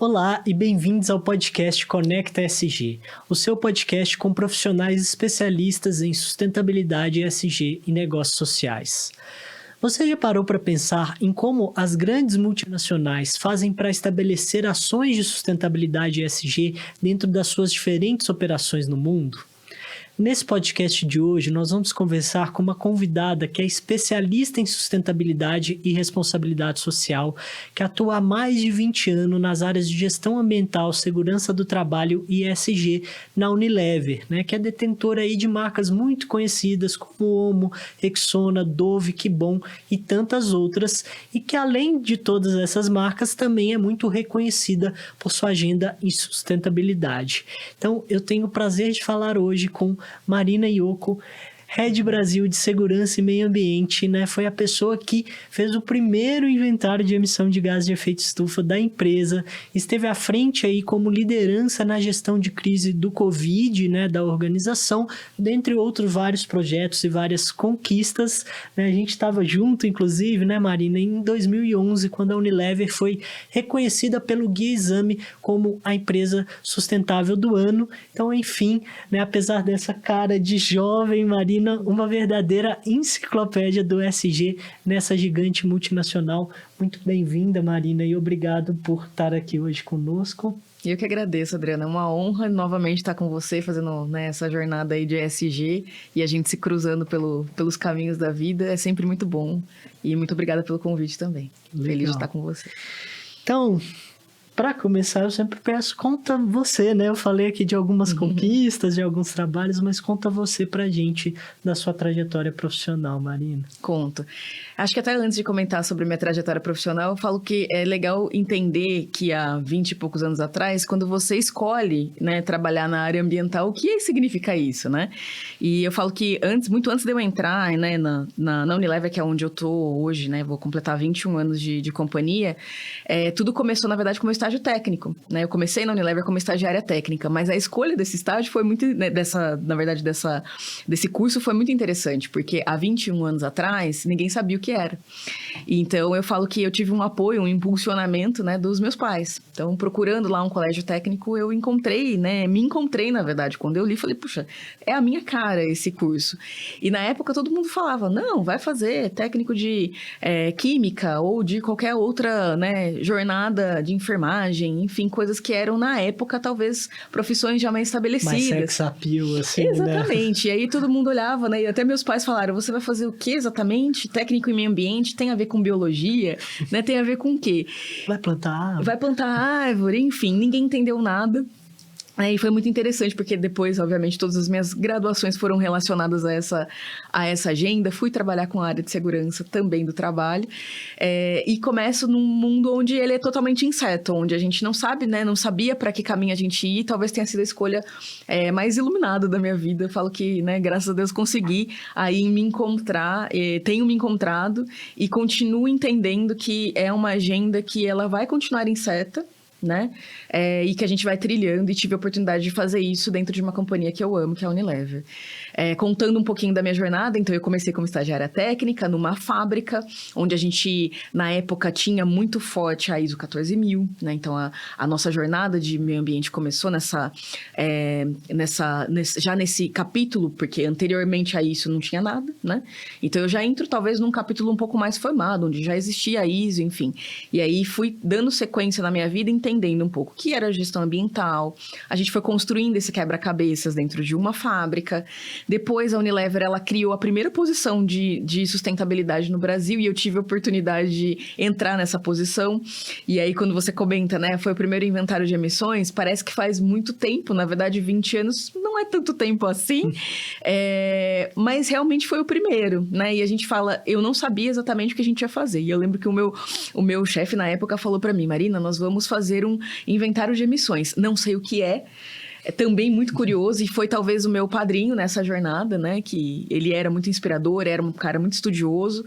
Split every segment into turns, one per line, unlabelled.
Olá e bem-vindos ao podcast Conecta ESG, o seu podcast com profissionais especialistas em sustentabilidade ESG e negócios sociais. Você já parou para pensar em como as grandes multinacionais fazem para estabelecer ações de sustentabilidade ESG dentro das suas diferentes operações no mundo? Nesse podcast de hoje, nós vamos conversar com uma convidada que é especialista em sustentabilidade e responsabilidade social, que atua há mais de 20 anos nas áreas de gestão ambiental, segurança do trabalho e ESG na Unilever, que é detentora aí de marcas muito conhecidas como Omo, Rexona, Dove, Kibon e tantas outras, e que além de todas essas marcas também é muito reconhecida por sua agenda em sustentabilidade. Então, eu tenho o prazer de falar hoje com Marina Iocco, Head Brasil de Segurança e Meio Ambiente, Foi a pessoa que fez o primeiro inventário de emissão de gases de efeito estufa da empresa, esteve à frente aí como liderança na gestão de crise do Covid, da organização, dentre outros vários projetos e várias conquistas, A gente estava junto, inclusive, Marina, em 2011, quando a Unilever foi reconhecida pelo Guia Exame como a empresa sustentável do ano. Então, enfim, apesar dessa cara de jovem, Marina, uma verdadeira enciclopédia do ESG nessa gigante multinacional. Muito bem-vinda, Marina, e obrigado por estar aqui hoje conosco.
Eu que agradeço, Adriana. É uma honra novamente estar com você, fazendo essa jornada aí de ESG e a gente se cruzando pelos caminhos da vida. É sempre muito bom. E muito obrigada pelo convite também.
Legal.
Feliz de estar com você.
Então, para começar, eu sempre peço, conta você, Eu falei aqui de algumas conquistas, de alguns trabalhos, mas conta você pra gente da sua trajetória profissional, Marina.
Conto. Acho que até antes de comentar sobre minha trajetória profissional, eu falo que é legal entender que há 20 e poucos anos atrás, quando você escolhe, trabalhar na área ambiental, o que significa isso, E eu falo que muito antes de eu entrar, na Unilever, que é onde eu tô hoje, Vou completar 21 anos de companhia, tudo começou, na verdade, como estágio técnico, Eu comecei na Unilever como estagiária técnica, mas a escolha desse estágio foi muito, desse curso foi muito interessante, porque há 21 anos atrás, ninguém sabia o que era. Então, eu falo que eu tive um apoio, um impulsionamento, dos meus pais. Então, procurando lá um colégio técnico, eu encontrei, me encontrei, na verdade, quando eu li, falei, puxa, é a minha cara esse curso. E na época, todo mundo falava, não, vai fazer técnico de química ou de qualquer outra, jornada de enfermagem, enfim, coisas que eram, na época, talvez, profissões já mais estabelecidas.
Mais sex appeal, assim,
Exatamente. E aí todo mundo olhava, E até meus pais falaram, você vai fazer o que exatamente? Técnico em meio ambiente, tem a ver com biologia, Tem a ver com o quê?
Vai plantar árvore.
Vai plantar árvore, enfim, ninguém entendeu nada. E foi muito interessante, porque depois, obviamente, todas as minhas graduações foram relacionadas a essa agenda. Fui trabalhar com a área de segurança também do trabalho. E começo num mundo onde ele é totalmente incerto, onde a gente não sabe, não sabia para que caminho a gente ia. Talvez tenha sido a escolha mais iluminada da minha vida. Eu falo que, graças a Deus, consegui aí me encontrar, tenho me encontrado e continuo entendendo que é uma agenda que ela vai continuar incerta, e que a gente vai trilhando, e tive a oportunidade de fazer isso dentro de uma companhia que eu amo, que é a Unilever. Contando um pouquinho da minha jornada, então eu comecei como estagiária técnica numa fábrica, onde a gente, na época, tinha muito forte a ISO 14000, Então a nossa jornada de meio ambiente começou já nesse capítulo, porque anteriormente a isso não tinha nada, Então eu já entro talvez num capítulo um pouco mais formado, onde já existia a ISO, enfim. E aí fui dando sequência na minha vida, entendendo um pouco o que era a gestão ambiental. A gente foi construindo esse quebra-cabeças dentro de uma fábrica. Depois, a Unilever, ela criou a primeira posição de sustentabilidade no Brasil, e eu tive a oportunidade de entrar nessa posição. E aí, quando você comenta, foi o primeiro inventário de emissões, parece que faz muito tempo. Na verdade, 20 anos não é tanto tempo assim. Mas realmente foi o primeiro, E a gente fala, eu não sabia exatamente o que a gente ia fazer. E eu lembro que o meu chefe, na época, falou para mim, Marina, nós vamos fazer um inventário de emissões. Não sei o que é também muito curioso, e foi talvez o meu padrinho nessa jornada, que ele era muito inspirador, era um cara muito estudioso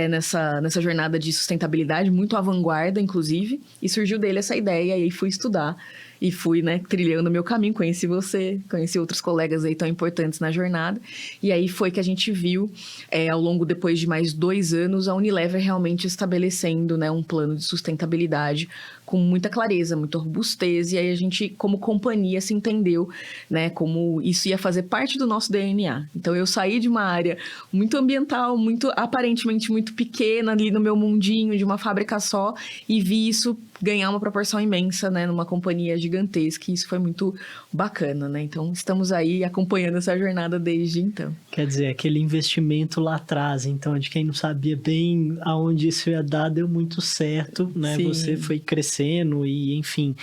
nessa jornada de sustentabilidade, muito à vanguarda, inclusive, e surgiu dele essa ideia, e aí fui estudar. E fui, trilhando o meu caminho, conheci você, conheci outros colegas aí tão importantes na jornada. E aí foi que a gente viu, ao longo, depois de mais 2 anos, a Unilever realmente estabelecendo, um plano de sustentabilidade com muita clareza, muita robustez, e aí a gente, como companhia, se entendeu, né, como isso ia fazer parte do nosso DNA. Então, eu saí de uma área muito ambiental, aparentemente muito pequena ali no meu mundinho, de uma fábrica só, e vi isso ganhar uma proporção imensa, né, numa companhia gigantesca, e isso foi muito bacana, né? Então, estamos aí acompanhando essa jornada desde então.
Quer dizer, aquele investimento lá atrás, então, de quem não sabia bem aonde isso ia dar, deu muito certo, né?
Sim.
Você foi crescendo e, enfim,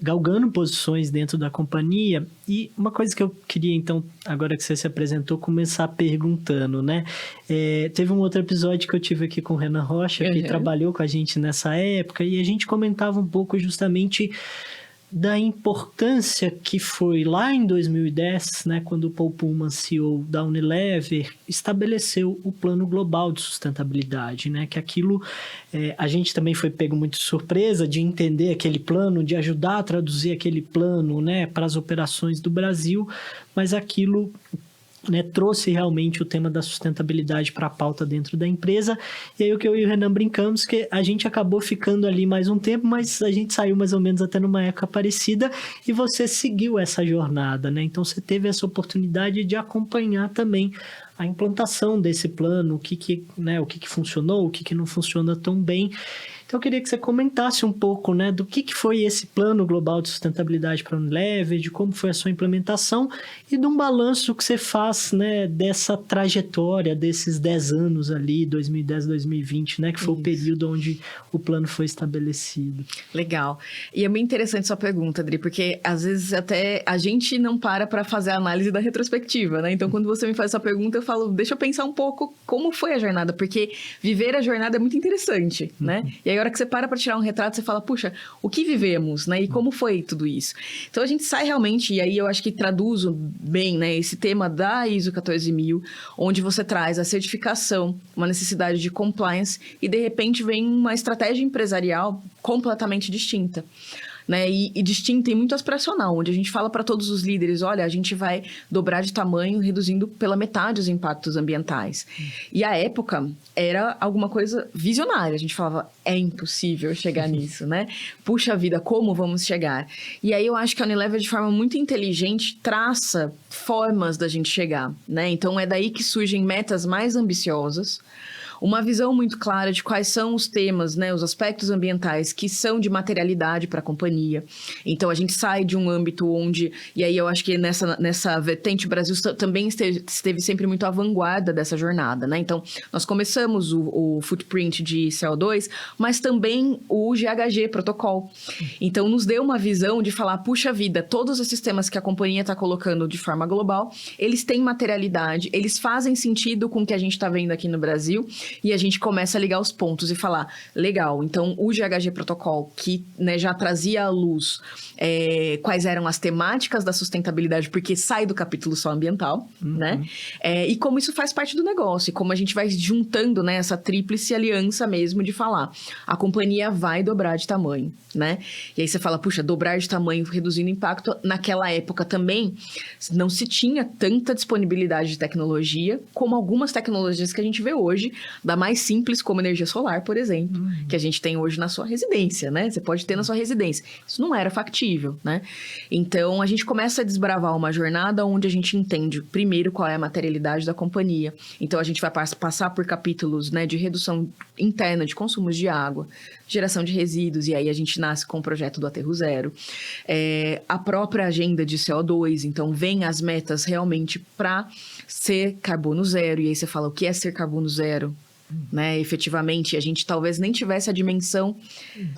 galgando posições dentro da companhia. E uma coisa que eu queria, então, agora que você se apresentou, começar perguntando, né? Teve um outro episódio que eu tive aqui com o Renan Rocha, que trabalhou com a gente nessa época, e a gente comentava um pouco justamente da importância que foi lá em 2010, né, quando o Paul Pullman, CEO da Unilever, estabeleceu o Plano Global de Sustentabilidade, né, que aquilo, a gente também foi pego muito de surpresa de entender aquele plano, de ajudar a traduzir aquele plano, né, para as operações do Brasil, mas aquilo, né, trouxe realmente o tema da sustentabilidade para a pauta dentro da empresa. E aí o que eu e o Renan brincamos, que a gente acabou ficando ali mais um tempo, mas a gente saiu mais ou menos até numa época parecida, e você seguiu essa jornada, né? Então você teve essa oportunidade de acompanhar também a implantação desse plano, o que funcionou, o que não funciona tão bem. Então, eu queria que você comentasse um pouco, né, do que foi esse Plano Global de Sustentabilidade para a Unilever, de como foi a sua implementação e de um balanço que você faz, né, dessa trajetória, desses 10 anos ali, 2010, 2020, né, que foi o período onde o plano foi estabelecido.
Legal. E é bem interessante sua pergunta, Adri, porque às vezes até a gente não para fazer a análise da retrospectiva, né? Então, quando você me faz essa pergunta, eu falo, deixa eu pensar um pouco como foi a jornada, porque viver a jornada é muito interessante, né? E aí, a hora que você para tirar um retrato, você fala, puxa, o que vivemos, né? E como foi tudo isso? Então, a gente sai realmente, e aí eu acho que traduzo bem, né, esse tema da ISO 14000, onde você traz a certificação, uma necessidade de compliance, e de repente vem uma estratégia empresarial completamente distinta. Né? E distinta e muito aspiracional, onde a gente fala para todos os líderes, olha, a gente vai dobrar de tamanho, reduzindo pela metade os impactos ambientais. E a época era alguma coisa visionária, a gente falava, é impossível chegar nisso, né? Puxa vida, como vamos chegar? E aí eu acho que a Unilever, de forma muito inteligente, traça formas da gente chegar, né? Então é daí que surgem metas mais ambiciosas, uma visão muito clara de quais são os temas, né, os aspectos ambientais que são de materialidade para a companhia. Então, a gente sai de um âmbito onde... E aí, eu acho que nessa vertente, o Brasil também esteve sempre muito à vanguarda dessa jornada, né? Então, nós começamos o footprint de CO2, mas também o GHG Protocol. Então, nos deu uma visão de falar, puxa vida, todos os sistemas que a companhia está colocando de forma global, eles têm materialidade, eles fazem sentido com o que a gente está vendo aqui no Brasil, e a gente começa a ligar os pontos e falar, legal, então o GHG Protocol, que, né, já trazia à luz quais eram as temáticas da sustentabilidade, porque sai do capítulo só ambiental, né? E como isso faz parte do negócio, e como a gente vai juntando, né, essa tríplice aliança mesmo de falar, a companhia vai dobrar de tamanho, né? E aí você fala, puxa, dobrar de tamanho, reduzindo impacto, naquela época também não se tinha tanta disponibilidade de tecnologia como algumas tecnologias que a gente vê hoje, da mais simples como energia solar, por exemplo, que a gente tem hoje na sua residência, né? Você pode ter na sua residência. Isso não era factível, né? Então, a gente começa a desbravar uma jornada onde a gente entende, primeiro, qual é a materialidade da companhia. Então, a gente vai passar por capítulos, né, de redução interna de consumos de água, geração de resíduos, e aí a gente nasce com o projeto do Aterro Zero. A própria agenda de CO2, então, vem as metas realmente para ser carbono zero, e aí você fala, o que é ser carbono zero? Né, efetivamente, a gente talvez nem tivesse a dimensão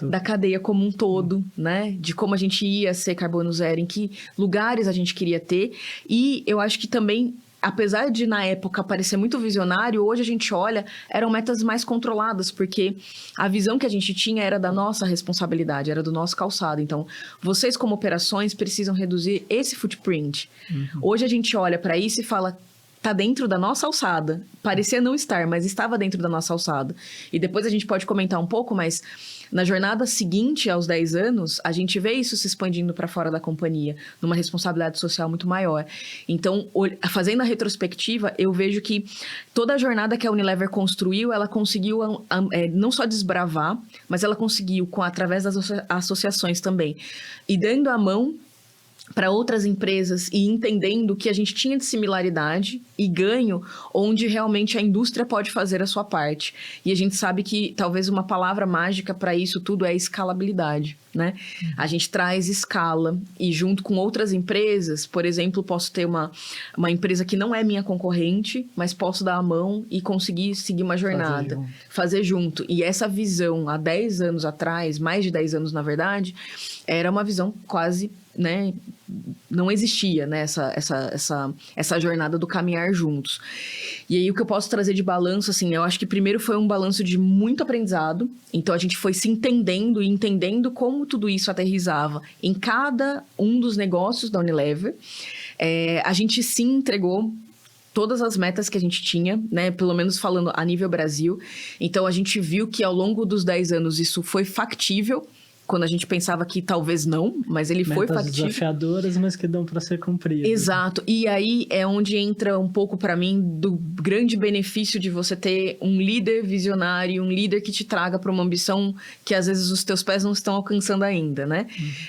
da cadeia como um todo, né, de como a gente ia ser carbono zero, em que lugares a gente queria ter, e eu acho que também, apesar de na época parecer muito visionário, hoje a gente olha, eram metas mais controladas, porque a visão que a gente tinha era da nossa responsabilidade, era do nosso calçado. Então, vocês como operações precisam reduzir esse footprint. Hoje a gente olha para isso e fala, tá dentro da nossa alçada. Parecia não estar, mas estava dentro da nossa alçada. E depois a gente pode comentar um pouco, mas na jornada seguinte aos 10 anos, a gente vê isso se expandindo para fora da companhia, numa responsabilidade social muito maior. Então, fazendo a retrospectiva, eu vejo que toda a jornada que a Unilever construiu, ela conseguiu não só desbravar, mas ela conseguiu, através das associações também, e dando a mão para outras empresas e entendendo que a gente tinha de similaridade e ganho onde realmente a indústria pode fazer a sua parte. E a gente sabe que talvez uma palavra mágica para isso tudo é escalabilidade, né? A gente traz escala e junto com outras empresas, por exemplo, posso ter uma empresa que não é minha concorrente, mas posso dar a mão e conseguir seguir uma jornada, fazer junto. E essa visão, há 10 anos atrás, mais de 10 anos na verdade, era uma visão quase, né, não existia, né, essa jornada do caminhar juntos. E aí o que eu posso trazer de balanço, assim, eu acho que primeiro foi um balanço de muito aprendizado, então a gente foi se entendendo e entendendo como tudo isso aterrissava em cada um dos negócios da Unilever. A gente sim entregou todas as metas que a gente tinha, né, pelo menos falando a nível Brasil. Então a gente viu que ao longo dos 10 anos isso foi factível, quando a gente pensava que talvez não, mas ele foi factível.
Metas desafiadoras, mas que dão para ser cumpridas.
Exato. E aí é onde entra um pouco para mim do grande benefício de você ter um líder visionário, um líder que te traga para uma ambição que às vezes os teus pés não estão alcançando ainda, né?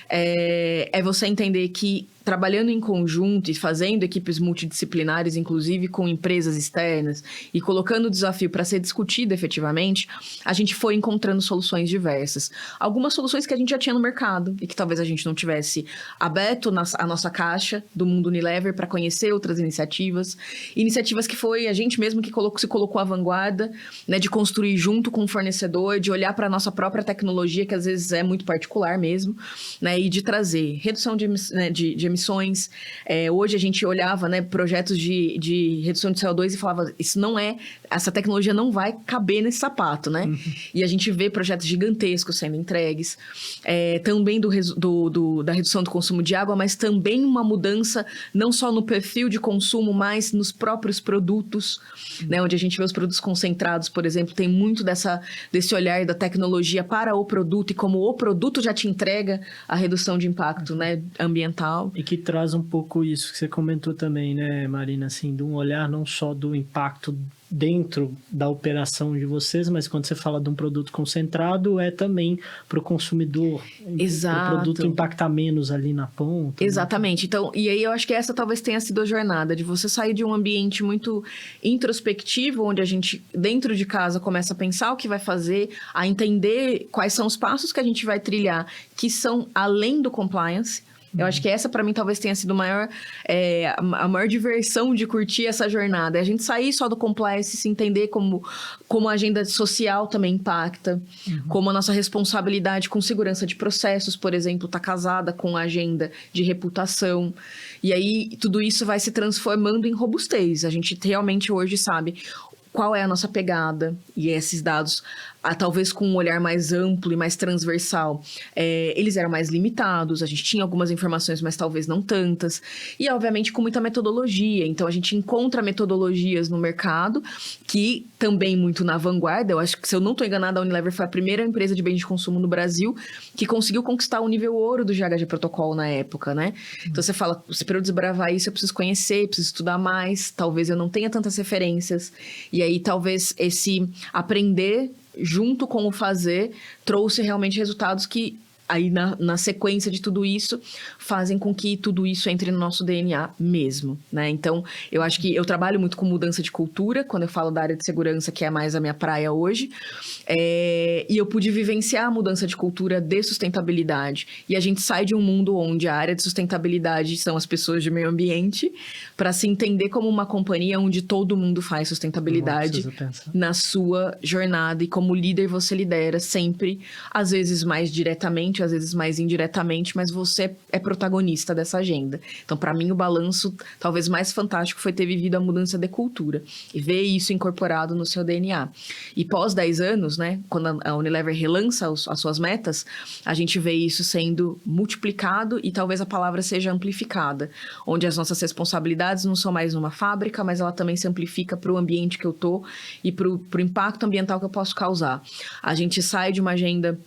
É você entender que trabalhando em conjunto e fazendo equipes multidisciplinares, inclusive com empresas externas, e colocando o desafio para ser discutido efetivamente, a gente foi encontrando soluções diversas. Algumas soluções que a gente já tinha no mercado e que talvez a gente não tivesse aberto a nossa caixa do mundo Unilever para conhecer outras iniciativas. Iniciativas que foi a gente mesmo que se colocou à vanguarda, né, de construir junto com o fornecedor, de olhar para a nossa própria tecnologia, que às vezes é muito particular mesmo, né, e de trazer redução de emissões. Hoje a gente olhava, né, projetos de redução de CO2 e falava, essa tecnologia não vai caber nesse sapato, né? E a gente vê projetos gigantescos sendo entregues, também da redução do consumo de água, mas também uma mudança não só no perfil de consumo, mas nos próprios produtos, né? Onde a gente vê os produtos concentrados, por exemplo, tem muito desse olhar da tecnologia para o produto e como o produto já te entrega a redução de impacto, né, ambiental.
E que traz um pouco isso que você comentou também, né, Marina, assim, de um olhar não só do impacto dentro da operação de vocês, mas quando você fala de um produto concentrado, é também para o consumidor.
Exato.
O produto impactar menos ali na ponta.
Exatamente. Né? Então, e aí eu acho que essa talvez tenha sido a jornada, de você sair de um ambiente muito introspectivo, onde a gente, dentro de casa, começa a pensar o que vai fazer, a entender quais são os passos que a gente vai trilhar, que são além do compliance. Eu acho que essa, para mim, talvez tenha sido a maior diversão de curtir essa jornada. É a gente sair só do compliance, se entender como a agenda social também impacta, como a nossa responsabilidade com segurança de processos, por exemplo, está casada com a agenda de reputação. E aí, tudo isso vai se transformando em robustez. A gente realmente hoje sabe qual é a nossa pegada, e esses dados, talvez com um olhar mais amplo e mais transversal, eles eram mais limitados, a gente tinha algumas informações, mas talvez não tantas, e obviamente com muita metodologia. Então a gente encontra metodologias no mercado que também muito na vanguarda. Eu acho que, se eu não estou enganada, a Unilever foi a primeira empresa de bens de consumo no Brasil que conseguiu conquistar o nível ouro do GHG Protocol na época, né? Então você fala, para eu desbravar isso eu preciso conhecer, preciso estudar mais, talvez eu não tenha tantas referências, e aí talvez esse aprender junto com o fazer trouxe realmente resultados que aí na sequência de tudo isso fazem com que tudo isso entre no nosso DNA mesmo, né? Então, eu acho que eu trabalho muito com mudança de cultura, quando eu falo da área de segurança, que é mais a minha praia hoje, e eu pude vivenciar a mudança de cultura de sustentabilidade. E a gente sai de um mundo onde a área de sustentabilidade são as pessoas de meio ambiente, para se entender como uma companhia onde todo mundo faz sustentabilidade na sua jornada, e como líder você lidera sempre, às vezes mais diretamente, às vezes mais indiretamente, mas você é protagonista dessa agenda. Então, para mim, o balanço talvez mais fantástico foi ter vivido a mudança de cultura e ver isso incorporado no seu DNA. E pós 10 anos, né, quando a Unilever relança as suas metas, a gente vê isso sendo multiplicado e talvez a palavra seja amplificada, onde as nossas responsabilidades não são mais numa fábrica, mas ela também se amplifica para o ambiente que eu tô e para o impacto ambiental que eu posso causar. A gente sai de uma agenda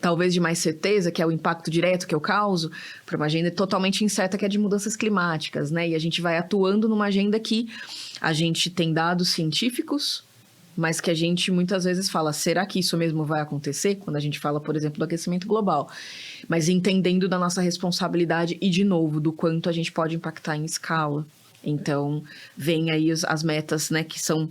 talvez de mais certeza, que é o impacto direto que eu causo, para uma agenda totalmente incerta, que é de mudanças climáticas, né? E a gente vai atuando numa agenda que a gente tem dados científicos, mas que a gente muitas vezes fala, será que isso mesmo vai acontecer? Quando a gente fala, por exemplo, do aquecimento global. Mas entendendo da nossa responsabilidade e, de novo, do quanto a gente pode impactar em escala. Então, vem aí as metas, né, que são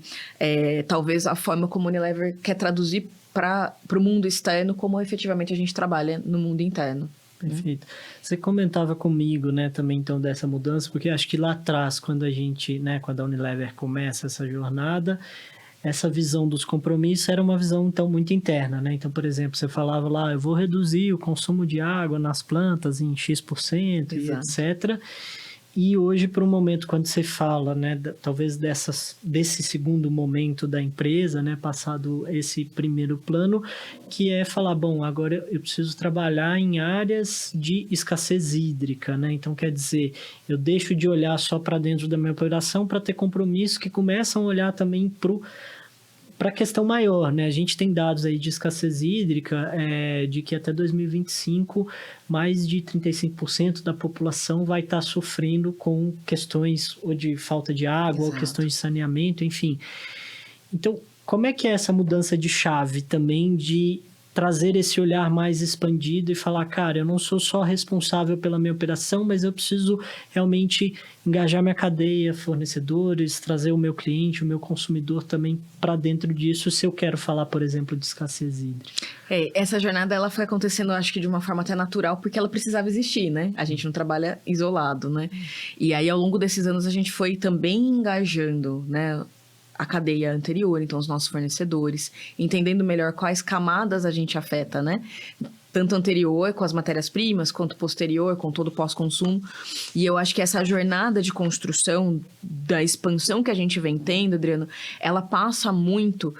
talvez a forma como o Unilever quer traduzir para o mundo externo, como efetivamente a gente trabalha no mundo interno.
Perfeito. Você comentava comigo, né, também então dessa mudança, porque acho que lá atrás, quando a gente, né, quando a Unilever começa essa jornada, essa visão dos compromissos era uma visão, então, muito interna, né? Então, por exemplo, você falava lá, eu vou reduzir o consumo de água nas plantas em X% e etc. E hoje, para um momento, quando você fala, né, talvez desse segundo momento da empresa, né, passado esse primeiro plano, que é falar, bom, agora eu preciso trabalhar em áreas de escassez hídrica, né? Então, quer dizer, eu deixo de olhar só para dentro da minha operação para ter compromissos que começam a olhar também para a questão maior, né? A gente tem dados aí de escassez hídrica, de que até 2025, mais de 35% da população vai estar sofrendo com questões ou de falta de água, ou questões de saneamento, enfim. Então, como é que é essa mudança de chave também de trazer esse olhar mais expandido e falar, cara, eu não sou só responsável pela minha operação, mas eu preciso realmente engajar minha cadeia, fornecedores, trazer o meu cliente, o meu consumidor também para dentro disso, se eu quero falar, por exemplo, de escassez hídrica.
Essa jornada, ela foi acontecendo, acho que de uma forma até natural, porque ela precisava existir, né? A gente não trabalha isolado, né? E aí, ao longo desses anos, a gente foi também engajando, né, a cadeia anterior, então os nossos fornecedores, entendendo melhor quais camadas a gente afeta, né? Tanto anterior, com as matérias-primas, quanto posterior, com todo o pós-consumo. E eu acho que essa jornada de construção, da expansão que a gente vem tendo, Adriano, ela passa muito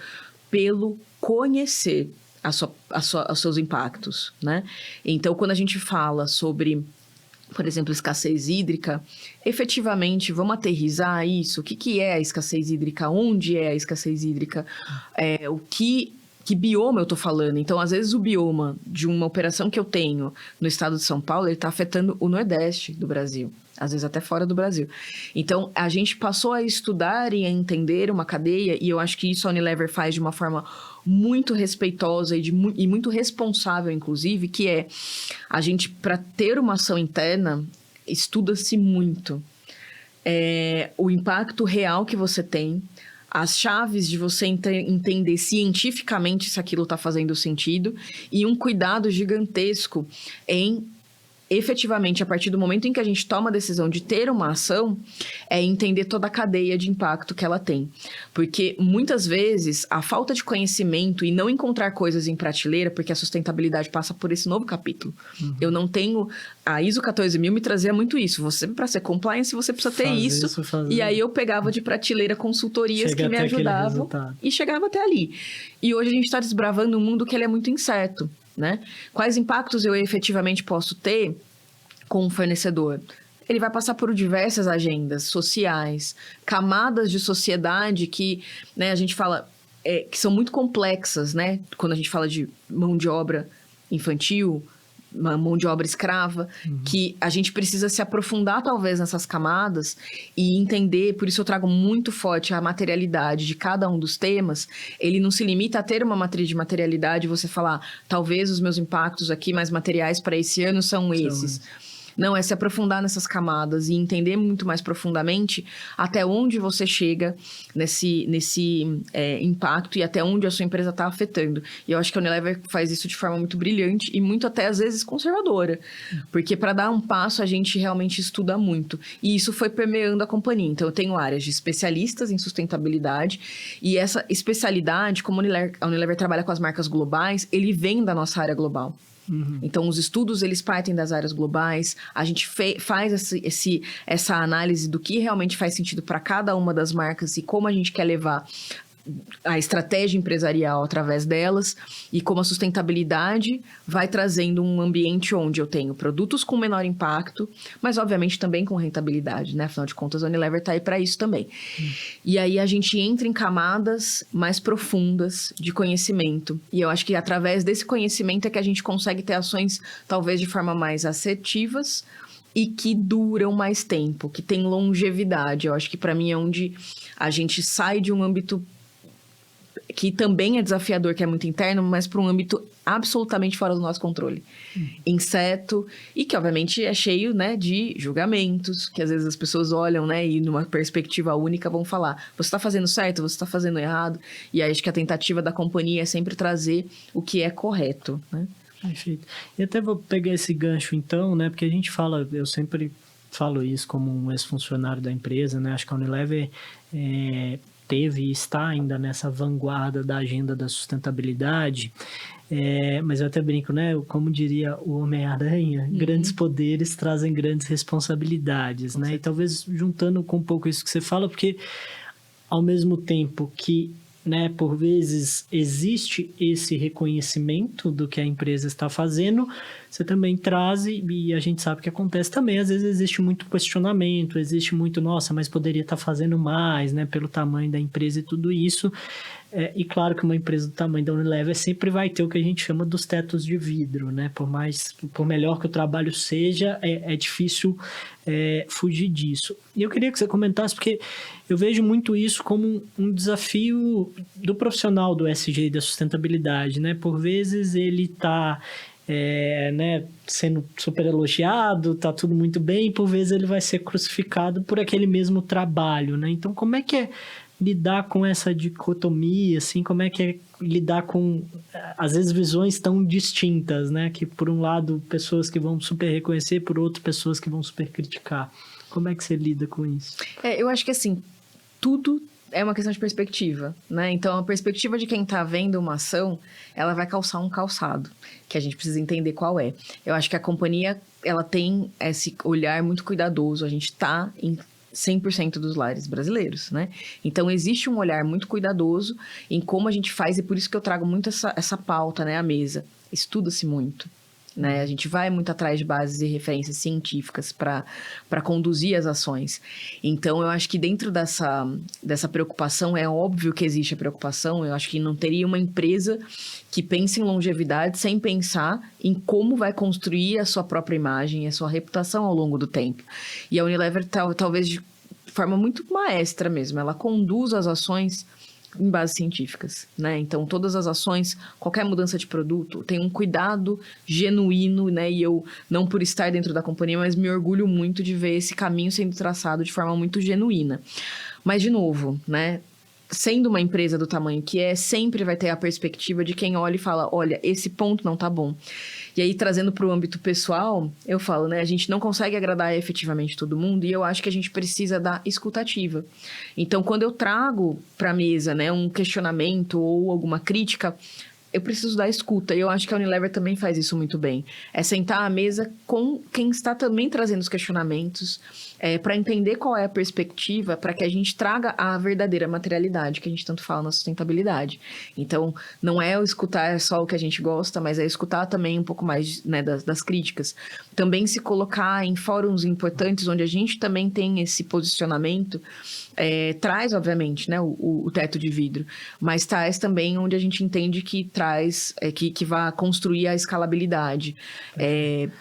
pelo conhecer os seus impactos, né? Então, quando a gente fala sobre, por exemplo, escassez hídrica, efetivamente, vamos aterrissar isso. O que é a escassez hídrica? Onde é a escassez hídrica? O que bioma eu estou falando? Então, às vezes, o bioma de uma operação que eu tenho no estado de São Paulo, ele está afetando o Nordeste do Brasil. Às vezes até fora do Brasil. Então, a gente passou a estudar e a entender uma cadeia, e eu acho que isso a Unilever faz de uma forma muito respeitosa e muito responsável, inclusive, que é a gente, para ter uma ação interna, estuda-se muito. O impacto real que você tem, as chaves de você entender cientificamente se aquilo está fazendo sentido, e um cuidado gigantesco em efetivamente, a partir do momento em que a gente toma a decisão de ter uma ação, entender toda a cadeia de impacto que ela tem. Porque, muitas vezes, a falta de conhecimento e não encontrar coisas em prateleira, porque a sustentabilidade passa por esse novo capítulo. Uhum. Eu não tenho... A ISO 14000 me trazia muito isso. Para ser compliance, você precisa ter isso. E aí, eu pegava de prateleira consultorias que me ajudavam e chegava até ali. E hoje a gente está desbravando um mundo que ele é muito incerto, né? Quais impactos eu efetivamente posso ter com um fornecedor? Ele vai passar por diversas agendas sociais, camadas de sociedade que, né, a gente fala que são muito complexas, né? Quando a gente fala de mão de obra infantil, uma mão de obra escrava, que a gente precisa se aprofundar talvez nessas camadas e entender, por isso eu trago muito forte a materialidade de cada um dos temas. Ele não se limita a ter uma matriz de materialidade e você falar, talvez os meus impactos aqui mais materiais para esse ano são esses. Não, é se aprofundar nessas camadas e entender muito mais profundamente até onde você chega nesse impacto e até onde a sua empresa está afetando. E eu acho que a Unilever faz isso de forma muito brilhante e muito até, às vezes, conservadora. Porque para dar um passo, a gente realmente estuda muito. E isso foi permeando a companhia. Então, eu tenho áreas de especialistas em sustentabilidade e essa especialidade, como a Unilever trabalha com as marcas globais, ele vem da nossa área global. Uhum. Então, os estudos, eles partem das áreas globais, a gente faz essa análise do que realmente faz sentido para cada uma das marcas e como a gente quer levar a estratégia empresarial através delas e como a sustentabilidade vai trazendo um ambiente onde eu tenho produtos com menor impacto, mas obviamente também com rentabilidade, né? Afinal de contas, a Unilever está aí para isso também. E aí a gente entra em camadas mais profundas de conhecimento. E eu acho que através desse conhecimento é que a gente consegue ter ações talvez de forma mais assertivas e que duram mais tempo, que tem longevidade. Eu acho que para mim é onde a gente sai de um âmbito que também é desafiador, que é muito interno, mas para um âmbito absolutamente fora do nosso controle. Inseto, e que obviamente é cheio, né, de julgamentos, que às vezes as pessoas olham, né, e numa perspectiva única vão falar, você está fazendo certo, você está fazendo errado, e aí acho que a tentativa da companhia é sempre trazer o que é correto, né?
Perfeito. E até vou pegar esse gancho então, né, porque a gente fala, eu sempre falo isso como um ex-funcionário da empresa, né, acho que a Unilever teve e está ainda nessa vanguarda da agenda da sustentabilidade, mas eu até brinco, né? Como diria o Homem-Aranha, grandes poderes trazem grandes responsabilidades, né? E talvez juntando com um pouco isso que você fala, porque ao mesmo tempo que, né, por vezes existe esse reconhecimento do que a empresa está fazendo, você também traz, e a gente sabe que acontece também, às vezes existe muito questionamento, existe muito, nossa, mas poderia estar fazendo mais, né, pelo tamanho da empresa e tudo isso. E claro que uma empresa do tamanho da Unilever sempre vai ter o que a gente chama dos tetos de vidro, né? Por melhor que o trabalho seja, é difícil fugir disso. E eu queria que você comentasse, porque eu vejo muito isso como um desafio do profissional do ESG e da sustentabilidade, né? Por vezes ele está né, sendo super elogiado, tá tudo muito bem, e por vezes ele vai ser crucificado por aquele mesmo trabalho, né? Então, como é que é lidar com essa dicotomia, assim, como é que é lidar com, às vezes, visões tão distintas, né? Que, por um lado, pessoas que vão super reconhecer, por outro, pessoas que vão super criticar. Como é que você lida com isso?
Eu acho que, assim, tudo é uma questão de perspectiva, né? Então, a perspectiva de quem tá vendo uma ação, ela vai calçar um calçado, que a gente precisa entender qual é. Eu acho que a companhia, ela tem esse olhar muito cuidadoso, a gente tá em 100% dos lares brasileiros, né? Então, existe um olhar muito cuidadoso em como a gente faz, e por isso que eu trago muito essa pauta, né, à mesa. Estuda-se muito, né? A gente vai muito atrás de bases e referências científicas para conduzir as ações. Então, eu acho que dentro dessa preocupação, é óbvio que existe a preocupação, eu acho que não teria uma empresa que pense em longevidade sem pensar em como vai construir a sua própria imagem, a sua reputação ao longo do tempo. E a Unilever, talvez de forma muito maestra mesmo, ela conduz as ações em bases científicas, né? Então, todas as ações, qualquer mudança de produto, tem um cuidado genuíno, né? E eu, não por estar dentro da companhia, mas me orgulho muito de ver esse caminho sendo traçado de forma muito genuína. Mas, de novo, né? Sendo uma empresa do tamanho que é, sempre vai ter a perspectiva de quem olha e fala, olha, esse ponto não tá bom. E aí, trazendo para o âmbito pessoal, eu falo, né? A gente não consegue agradar efetivamente todo mundo e eu acho que a gente precisa da escutativa. Então, quando eu trago para a mesa, né, um questionamento ou alguma crítica, eu preciso da escuta. E eu acho que a Unilever também faz isso muito bem. É sentar à mesa com quem está também trazendo os questionamentos, para entender qual é a perspectiva, para que a gente traga a verdadeira materialidade que a gente tanto fala na sustentabilidade. Então, não é o escutar só o que a gente gosta, mas é escutar também um pouco mais, né, das críticas. Também se colocar em fóruns importantes, onde a gente também tem esse posicionamento, traz, obviamente, né, o teto de vidro, mas traz também onde a gente entende que traz, que vai construir a escalabilidade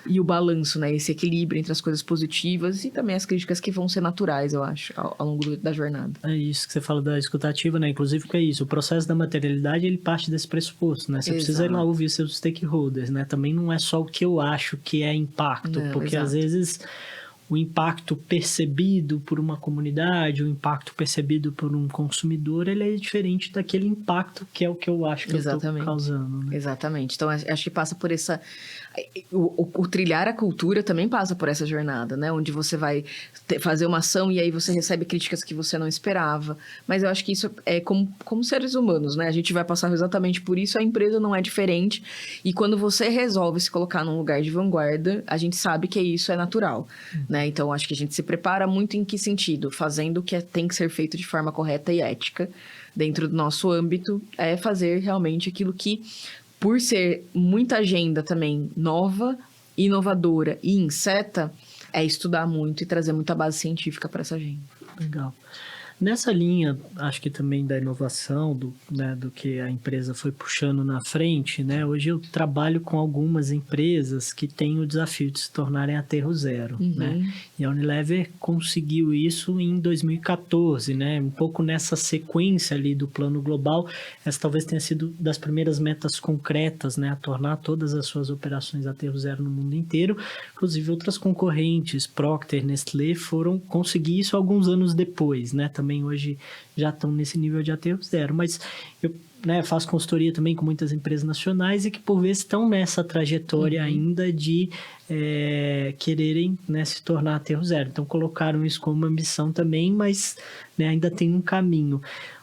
e o balanço, né, esse equilíbrio entre as coisas positivas e também as críticas que vão ser naturais, eu acho, ao longo da jornada.
É isso que você fala da escutativa, né? Inclusive, que é isso, o processo da materialidade, ele parte desse pressuposto, né? Você precisa ir lá ouvir seus stakeholders, né? Também não é só o que eu acho que é impacto, porque às vezes o impacto percebido por uma comunidade, o impacto percebido por um consumidor, ele é diferente daquele impacto que é o que eu acho que eu estou causando. Né?
Exatamente. Então, acho que passa por essa... O trilhar a cultura também passa por essa jornada, né? Onde você vai fazer uma ação e aí você recebe críticas que você não esperava. Mas eu acho que isso é como seres humanos, né? A gente vai passar exatamente por isso, a empresa não é diferente. E quando você resolve se colocar num lugar de vanguarda, a gente sabe que isso é natural, né? né? Então, acho que a gente se prepara muito em que sentido? Fazendo o que tem que ser feito de forma correta e ética dentro do nosso âmbito, é fazer realmente aquilo que, por ser muita agenda também nova, inovadora e incerta, é estudar muito e trazer muita base científica para essa agenda.
Legal. Nessa linha, acho que também da inovação, do que a empresa foi puxando na frente, né? Hoje eu trabalho com algumas empresas que têm o desafio de se tornarem aterro zero, né? E a Unilever conseguiu isso em 2014, né? Um pouco nessa sequência ali do plano global, essa talvez tenha sido das primeiras metas concretas, né? A tornar todas as suas operações aterro zero no mundo inteiro. Inclusive outras concorrentes, Procter, Nestlé, foram conseguir isso alguns anos depois, né? Também hoje já estão nesse nível de aterro zero, mas eu, né, faço consultoria também com muitas empresas nacionais e que por vezes estão nessa trajetória ainda de quererem, né, se tornar aterro zero. Então colocaram isso como ambição também, mas, né, ainda tem um caminho.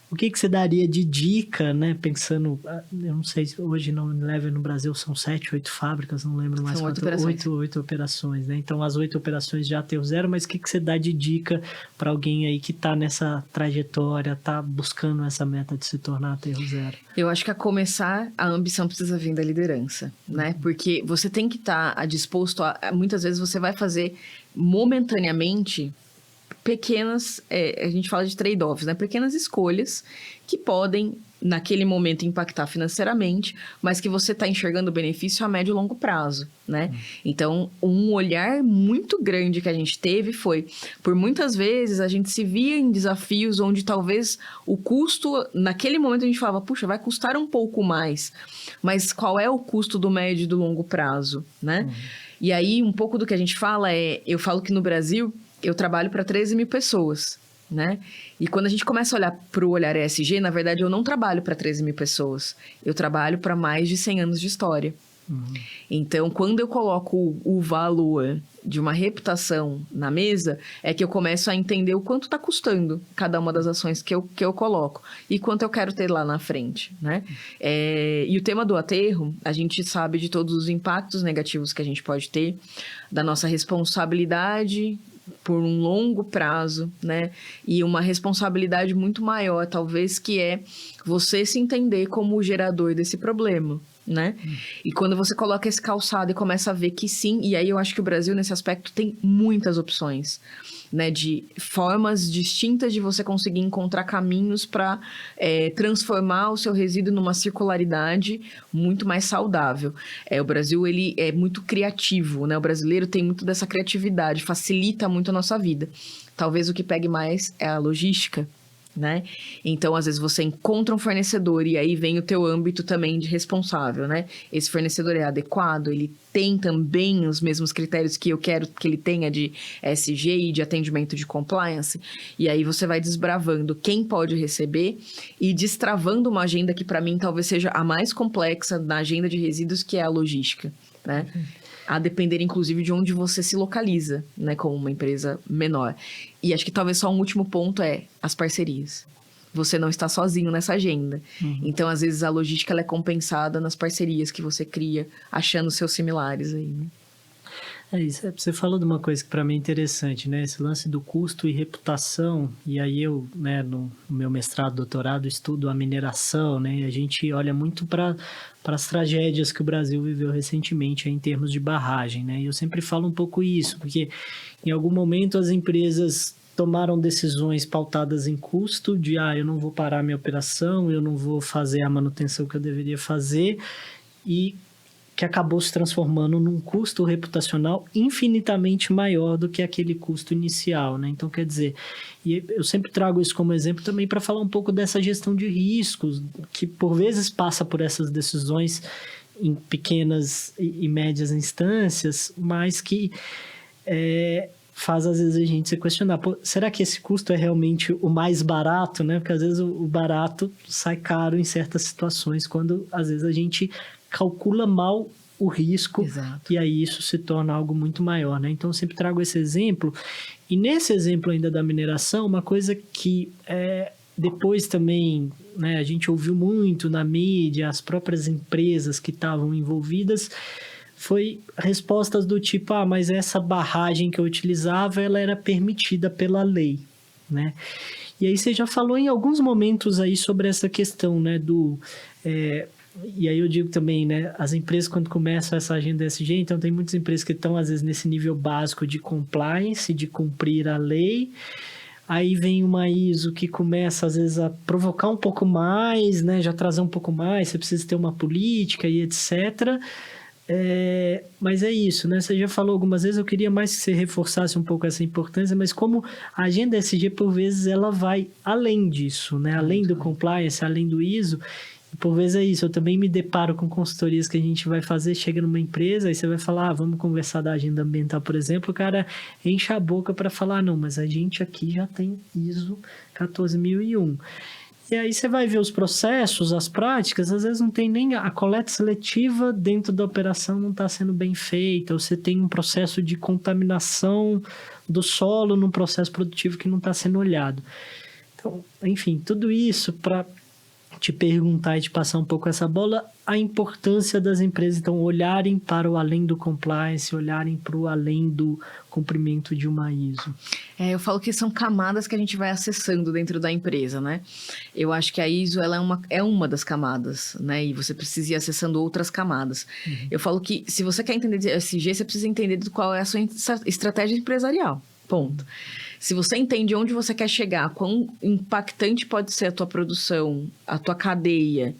O que você daria de dica, né? Pensando, eu não sei, hoje na Unilever no Brasil são 7, 8 fábricas, não lembro mais.
São
8 operações, né? Então, as 8 operações já aterro zero, mas o que você dá de dica para alguém aí que está nessa trajetória, está buscando essa meta de se tornar aterro zero?
Eu acho que a começar, a ambição precisa vir da liderança, né? Porque você tem que estar disposto muitas vezes você vai fazer momentaneamente pequenas, a gente fala de trade-offs, né? Pequenas escolhas que podem, naquele momento, impactar financeiramente, mas que você está enxergando o benefício a médio e longo prazo, né? Então, um olhar muito grande que a gente teve foi, por muitas vezes, a gente se via em desafios onde talvez o custo, naquele momento a gente falava, puxa, vai custar um pouco mais, mas qual é o custo do médio e do longo prazo, né? E aí, um pouco do que a gente fala eu falo que no Brasil, eu trabalho para 13 mil pessoas, né? E quando a gente começa a olhar para o olhar ESG, na verdade, eu não trabalho para 13 mil pessoas. Eu trabalho para mais de 100 anos de história. Então, quando eu coloco o valor de uma reputação na mesa, é que eu começo a entender o quanto está custando cada uma das ações que eu coloco e quanto eu quero ter lá na frente, né? E o tema do aterro, a gente sabe de todos os impactos negativos que a gente pode ter, da nossa responsabilidade por um longo prazo, né? E uma responsabilidade muito maior, talvez, que é você se entender como o gerador desse problema, né? E quando você coloca esse calçado e começa a ver que sim, e aí eu acho que o Brasil, nesse aspecto, tem muitas opções, né? De formas distintas de você conseguir encontrar caminhos para transformar o seu resíduo numa circularidade muito mais saudável. O Brasil, ele é muito criativo, né? O brasileiro tem muito dessa criatividade, facilita muito a nossa vida. Talvez o que pegue mais é a logística, né? Então, às vezes, você encontra um fornecedor e aí vem o teu âmbito também de responsável, né? Esse fornecedor é adequado, ele tem também os mesmos critérios que eu quero que ele tenha de ESG e de atendimento de compliance. E aí você vai desbravando quem pode receber e destravando uma agenda que, para mim, talvez seja a mais complexa na agenda de resíduos, que é a logística, né? A depender, inclusive, de onde você se localiza, né, como uma empresa menor. E acho que talvez só um último ponto é as parcerias. Você não está sozinho nessa agenda. Então, às vezes, a logística ela é compensada nas parcerias que você cria, achando seus similares aí, né?
Isso. Você falou de uma coisa que para mim é interessante, né? Esse lance do custo e reputação. E aí eu, né, no meu mestrado, doutorado, estudo a mineração, né? E a gente olha muito para as tragédias que o Brasil viveu recentemente em termos de barragem, né? E eu sempre falo um pouco isso, porque em algum momento as empresas tomaram decisões pautadas em custo, de eu não vou parar minha operação, eu não vou fazer a manutenção que eu deveria fazer, e que acabou se transformando num custo reputacional infinitamente maior do que aquele custo inicial, né? Então, quer dizer, e eu sempre trago isso como exemplo também para falar um pouco dessa gestão de riscos, que por vezes passa por essas decisões em pequenas e médias instâncias, mas que faz às vezes a gente se questionar, será que esse custo é realmente o mais barato, né? Porque às vezes o barato sai caro em certas situações, quando às vezes a gente calcula mal o risco.
Exato.
E aí isso se torna algo muito maior, né? Então eu sempre trago esse exemplo, e nesse exemplo ainda da mineração, uma coisa que depois também, né, a gente ouviu muito na mídia, as próprias empresas que estavam envolvidas foi respostas do tipo, mas essa barragem que eu utilizava, ela era permitida pela lei, né? E aí você já falou em alguns momentos aí sobre essa questão, né, e aí eu digo também, né, as empresas quando começam essa agenda ESG, então tem muitas empresas que estão às vezes nesse nível básico de compliance, de cumprir a lei, aí vem uma ISO que começa às vezes a provocar um pouco mais, né, já trazer um pouco mais, você precisa ter uma política e etc., mas é isso, né? Você já falou algumas vezes, eu queria mais que você reforçasse um pouco essa importância, mas como a agenda ESG, por vezes, ela vai além disso, né? Além do compliance, além do ISO, e por vezes é isso. Eu também me deparo com consultorias que a gente vai fazer, chega numa empresa, aí você vai falar, vamos conversar da agenda ambiental, por exemplo, o cara enche a boca para falar, não, mas a gente aqui já tem ISO 14001. E aí você vai ver os processos, as práticas, às vezes não tem nem a coleta seletiva dentro da operação não está sendo bem feita, ou você tem um processo de contaminação do solo num processo produtivo que não está sendo olhado. Então, enfim, tudo isso para te perguntar e te passar um pouco essa bola, a importância das empresas, então, olharem para o além do compliance, olharem para o além do cumprimento de uma ISO.
Eu falo que são camadas que a gente vai acessando dentro da empresa, né? Eu acho que a ISO ela é uma das camadas, né? E você precisa ir acessando outras camadas. Uhum. Eu falo que se você quer entender de ESG, você precisa entender qual é a sua estratégia empresarial. Ponto. Se você entende onde você quer chegar, quão impactante pode ser a tua produção, a tua cadeia,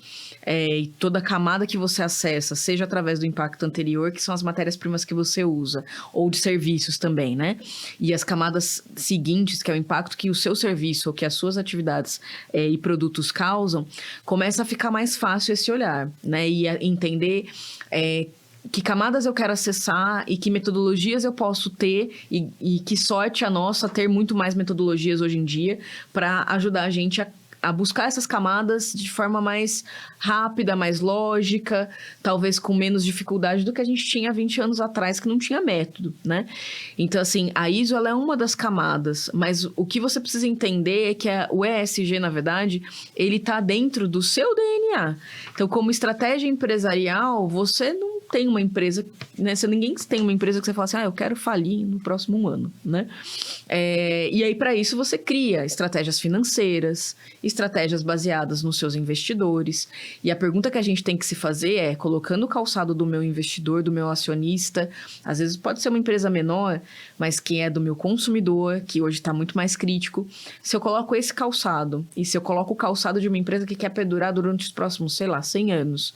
e toda a camada que você acessa, seja através do impacto anterior, que são as matérias-primas que você usa, ou de serviços também, né? E as camadas seguintes, que é o impacto que o seu serviço ou que as suas atividades e produtos causam, começa a ficar mais fácil esse olhar, né? E a entender que camadas eu quero acessar e que metodologias eu posso ter e que sorte a nossa ter muito mais metodologias hoje em dia para ajudar a gente a buscar essas camadas de forma mais rápida, mais lógica, talvez com menos dificuldade do que a gente tinha há 20 anos atrás, que não tinha método, né? Então, assim, a ISO ela é uma das camadas, mas o que você precisa entender é que o ESG, na verdade, ele está dentro do seu DNA. Então, como estratégia empresarial, você não tem uma empresa, né? Se ninguém tem uma empresa que você fala assim, eu quero falir no próximo ano, né? E aí, para isso, você cria estratégias financeiras, estratégias baseadas nos seus investidores. E a pergunta que a gente tem que se fazer é, colocando o calçado do meu investidor, do meu acionista, às vezes pode ser uma empresa menor, mas quem é do meu consumidor, que hoje está muito mais crítico, se eu coloco esse calçado, e se eu coloco o calçado de uma empresa que quer perdurar durante os próximos, 100 anos,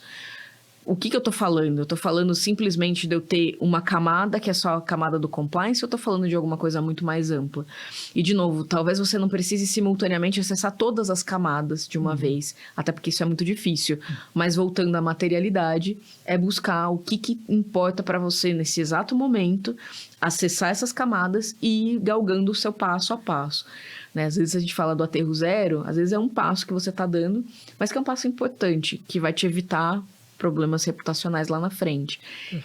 o que eu tô falando? Eu tô falando simplesmente de eu ter uma camada que é só a camada do compliance, ou eu tô falando de alguma coisa muito mais ampla? E, de novo, talvez você não precise simultaneamente acessar todas as camadas de uma vez, até porque isso é muito difícil. Mas, voltando à materialidade, é buscar o que importa para você nesse exato momento, acessar essas camadas e ir galgando o seu passo a passo. Né? Às vezes a gente fala do aterro zero, às vezes é um passo que você tá dando, mas que é um passo importante, que vai te evitar problemas reputacionais lá na frente.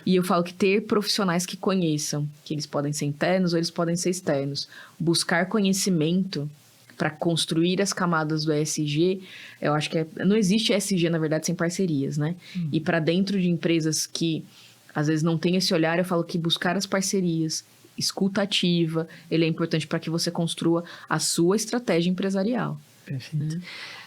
E eu falo que ter profissionais que conheçam, que eles podem ser internos ou eles podem ser externos. Buscar conhecimento para construir as camadas do ESG, eu acho que não existe ESG, na verdade, sem parcerias, né? E para dentro de empresas que, às vezes, não tem esse olhar, eu falo que buscar as parcerias, escuta ativa, ele é importante para que você construa a sua estratégia empresarial.
Perfeito.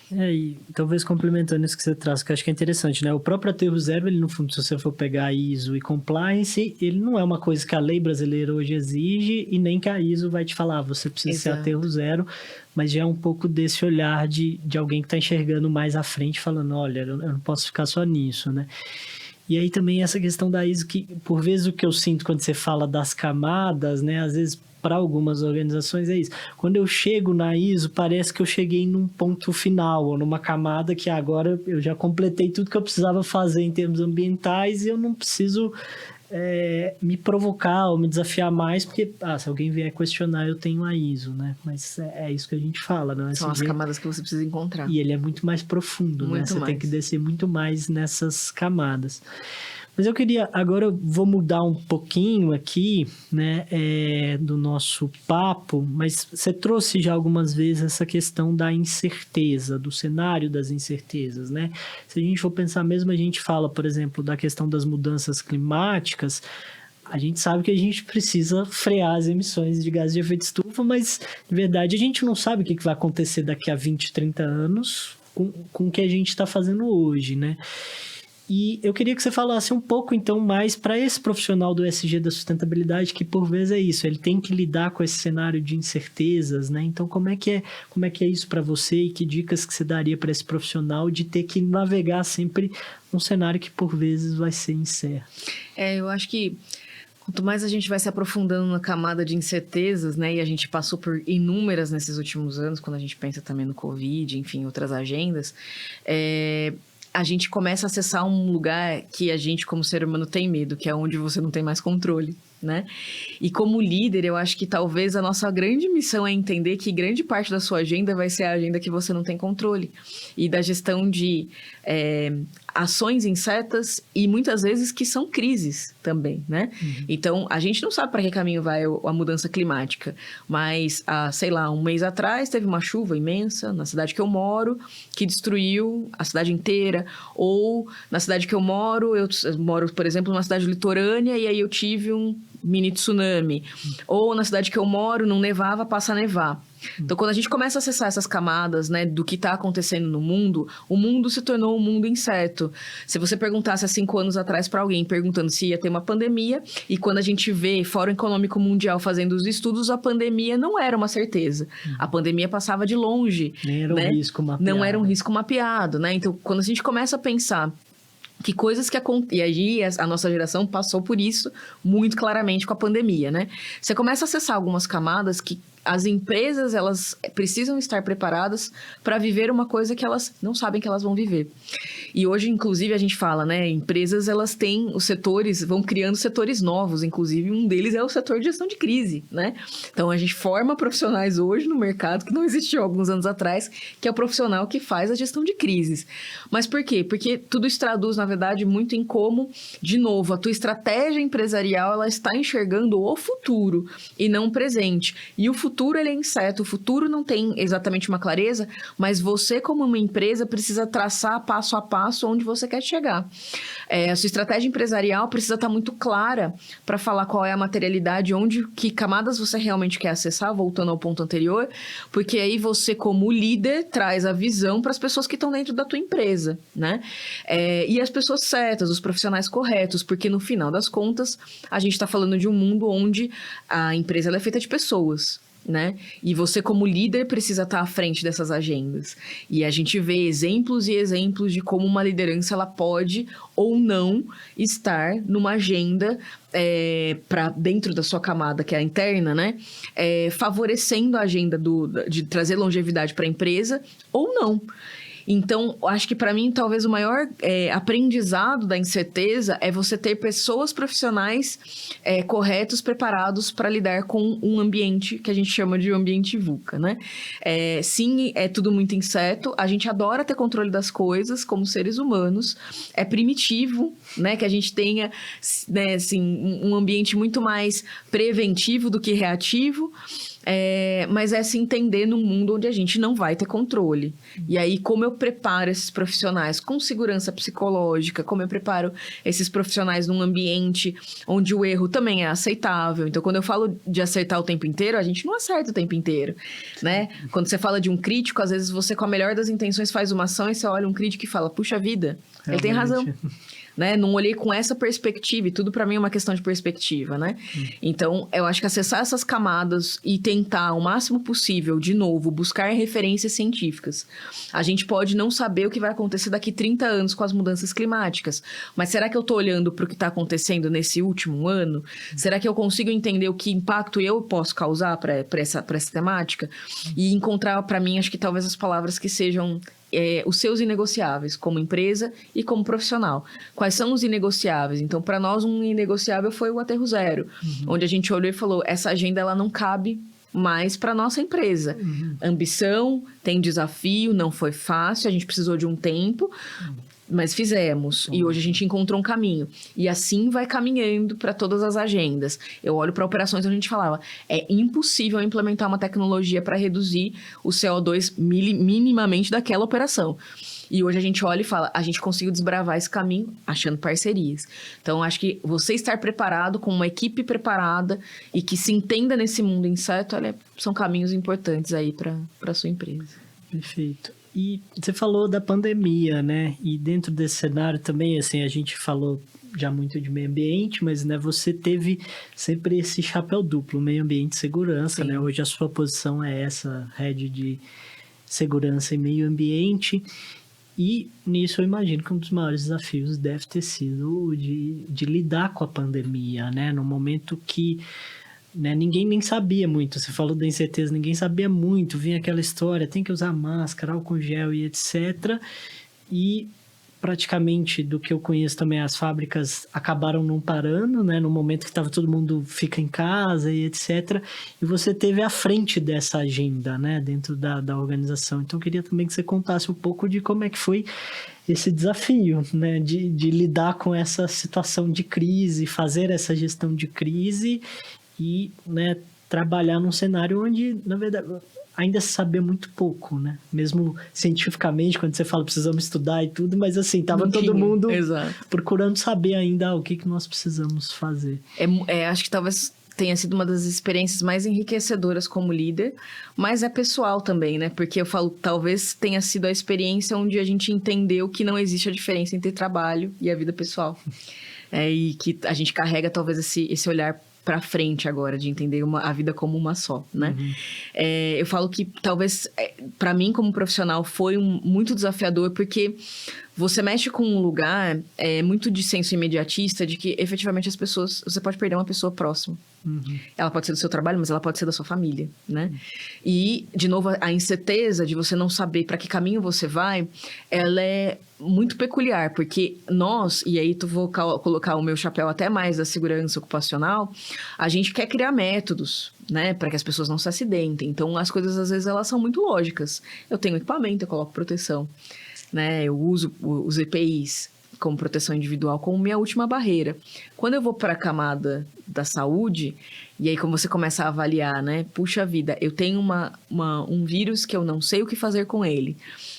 E talvez complementando isso que você traz, que eu acho que é interessante, né? O próprio aterro zero, ele no fundo, se você for pegar ISO e compliance, ele não é uma coisa que a lei brasileira hoje exige e nem que a ISO vai te falar, você precisa ser aterro zero, mas já é um pouco desse olhar de alguém que está enxergando mais à frente, falando, olha, eu não posso ficar só nisso, né? E aí também essa questão da ISO, que por vezes o que eu sinto quando você fala das camadas, né? Às vezes para algumas organizações é isso. Quando eu chego na ISO, parece que eu cheguei num ponto final, ou numa camada que agora eu já completei tudo que eu precisava fazer em termos ambientais e eu não preciso me provocar ou me desafiar mais, porque se alguém vier questionar, eu tenho a ISO, né? Mas é isso que a gente fala, né?
São as camadas que você precisa encontrar.
E ele é muito mais profundo, né? Você tem que descer muito mais nessas camadas. Mas agora eu vou mudar um pouquinho aqui, né, do nosso papo, mas você trouxe já algumas vezes essa questão da incerteza, do cenário das incertezas, né? Se a gente for pensar mesmo, a gente fala, por exemplo, da questão das mudanças climáticas, a gente sabe que a gente precisa frear as emissões de gases de efeito estufa, mas, de verdade, a gente não sabe o que vai acontecer daqui a 20, 30 anos com o que a gente está fazendo hoje, né? E eu queria que você falasse um pouco, então, mais para esse profissional do ESG da sustentabilidade, que por vezes é isso, ele tem que lidar com esse cenário de incertezas, né? Então, como é que é isso para você e que dicas que você daria para esse profissional de ter que navegar sempre um cenário que por vezes vai ser incerto?
Eu acho que quanto mais a gente vai se aprofundando na camada de incertezas, né? E a gente passou por inúmeras nesses últimos anos, quando a gente pensa também no Covid, enfim, outras agendas, a gente começa a acessar um lugar que a gente, como ser humano, tem medo, que é onde você não tem mais controle, né? E como líder, eu acho que talvez a nossa grande missão é entender que grande parte da sua agenda vai ser a agenda que você não tem controle. E da gestão de ações incertas e muitas vezes que são crises também, né? Uhum. Então, a gente não sabe para que caminho vai a mudança climática, mas, sei lá, um mês atrás teve uma chuva imensa na cidade que eu moro, que destruiu a cidade inteira, ou na cidade que eu moro, por exemplo, numa cidade litorânea, e aí eu tive um mini tsunami. Ou na cidade que eu moro, não nevava, passa a nevar. Então, quando a gente começa a acessar essas camadas, né, do que está acontecendo no mundo, o mundo se tornou um mundo incerto. Se você perguntasse há 5 anos atrás para alguém, perguntando se ia ter uma pandemia, e quando a gente vê Fórum Econômico Mundial fazendo os estudos, a pandemia não era uma certeza. A pandemia passava de longe.
Nem era um risco mapeado.
Não era um risco mapeado, né? Então, quando a gente começa a pensar que coisas que acontecem... E aí, a nossa geração passou por isso muito claramente com a pandemia, né? Você começa a acessar algumas camadas que as empresas, elas precisam estar preparadas para viver uma coisa que elas não sabem que elas vão viver. E hoje, inclusive, a gente fala, né? Empresas, elas têm os setores, vão criando setores novos, inclusive um deles é o setor de gestão de crise, né? Então, a gente forma profissionais hoje no mercado que não existiu há alguns anos atrás, que é o profissional que faz a gestão de crises. Mas por quê? Porque tudo isso traduz, na verdade, muito em como, de novo, a tua estratégia empresarial, ela está enxergando o futuro e não o presente. E o futuro, ele é incerto, o futuro não tem exatamente uma clareza, mas você, como uma empresa, precisa traçar passo a passo onde você quer chegar. A sua estratégia empresarial precisa estar muito clara para falar qual é a materialidade, que camadas você realmente quer acessar, voltando ao ponto anterior, porque aí você, como líder, traz a visão para as pessoas que estão dentro da tua empresa, né? E as pessoas certas, os profissionais corretos, porque no final das contas, a gente está falando de um mundo onde a empresa ela é feita de pessoas, né? E você, como líder, precisa estar à frente dessas agendas. E a gente vê exemplos e exemplos de como uma liderança ela pode ou não estar numa agenda para dentro da sua camada, que é a interna, né? Favorecendo a agenda de trazer longevidade para a empresa ou não. Então, acho que para mim, talvez o maior aprendizado da incerteza é você ter pessoas profissionais corretos, preparados para lidar com um ambiente que a gente chama de ambiente VUCA, né? Sim, é tudo muito incerto, a gente adora ter controle das coisas como seres humanos, é primitivo, né, que a gente tenha, né, assim, um ambiente muito mais preventivo do que reativo, mas é se entender num mundo onde a gente não vai ter controle. E aí, como eu preparo esses profissionais com segurança psicológica, como eu preparo esses profissionais num ambiente onde o erro também é aceitável. Então, quando eu falo de acertar o tempo inteiro, a gente não acerta o tempo inteiro, né? Quando você fala de um crítico, às vezes você, com a melhor das intenções, faz uma ação e você olha um crítico e fala, puxa vida, ele tem razão. Né? Não olhei com essa perspectiva, e tudo para mim é uma questão de perspectiva, né? Então, eu acho que acessar essas camadas e tentar o máximo possível, de novo, buscar referências científicas. A gente pode não saber o que vai acontecer daqui 30 anos com as mudanças climáticas, mas será que eu tô olhando para o que está acontecendo nesse último ano? Será que eu consigo entender o que impacto eu posso causar para essa temática? E encontrar, para mim, acho que talvez as palavras que sejam os seus inegociáveis como empresa e como profissional. Quais são os inegociáveis? Então, para nós, um inegociável foi o Aterro Zero, onde a gente olhou e falou, essa agenda ela não cabe mais para nossa empresa. Ambição, tem desafio, não foi fácil, a gente precisou de um tempo. Mas fizemos. E hoje a gente encontrou um caminho. E assim vai caminhando para todas as agendas. Eu olho para operações onde a gente falava, é impossível implementar uma tecnologia para reduzir o CO2 minimamente daquela operação. E hoje a gente olha e fala, a gente conseguiu desbravar esse caminho achando parcerias. Então, acho que você estar preparado, com uma equipe preparada e que se entenda nesse mundo incerto, são caminhos importantes aí para a sua empresa.
Perfeito. E você falou da pandemia, né? E dentro desse cenário também, assim, a gente falou já muito de meio ambiente, mas, né, você teve sempre esse chapéu duplo, meio ambiente e segurança, né? Hoje a sua posição é essa, head de segurança e meio ambiente. E nisso eu imagino que um dos maiores desafios deve ter sido de lidar com a pandemia, né? No momento que, né, ninguém nem sabia muito. Você falou da incerteza, ninguém sabia muito. Vinha aquela história, tem que usar máscara, álcool gel e etc. E praticamente, do que eu conheço também, as fábricas acabaram não parando, né? No momento que estava todo mundo fica em casa e etc. E você teve à frente dessa agenda, né? Dentro da organização. Então, eu queria também que você contasse um pouco de como é que foi esse desafio, né? De lidar com essa situação de crise, fazer essa gestão de crise e, né, trabalhar num cenário onde, na verdade, ainda se sabia muito pouco, né? Mesmo cientificamente, quando você fala precisamos estudar e tudo, mas assim, tava todo mundo procurando saber ainda o que nós precisamos fazer.
Acho que talvez tenha sido uma das experiências mais enriquecedoras como líder, mas é pessoal também, né? Porque eu falo, talvez tenha sido a experiência onde a gente entendeu que não existe a diferença entre trabalho e a vida pessoal. E que a gente carrega talvez esse olhar para frente agora, de entender a vida como uma só, né? Uhum. Eu falo que talvez, para mim como profissional, foi muito desafiador, porque você mexe com um lugar muito de senso imediatista, de que efetivamente as pessoas, você pode perder uma pessoa próxima. Uhum. Ela pode ser do seu trabalho, mas ela pode ser da sua família, né? Uhum. E, de novo, a incerteza de você não saber para que caminho você vai, ela é muito peculiar, porque nós, e aí vou colocar o meu chapéu até mais da segurança ocupacional, a gente quer criar métodos, né, para que as pessoas não se acidentem. Então, as coisas, às vezes, elas são muito lógicas. Eu tenho equipamento, eu coloco proteção, né? Eu uso os EPIs como proteção individual como minha última barreira. Quando eu vou para a camada da saúde, e aí como você começa a avaliar, né? Puxa vida, eu tenho um vírus que eu não sei o que fazer com ele.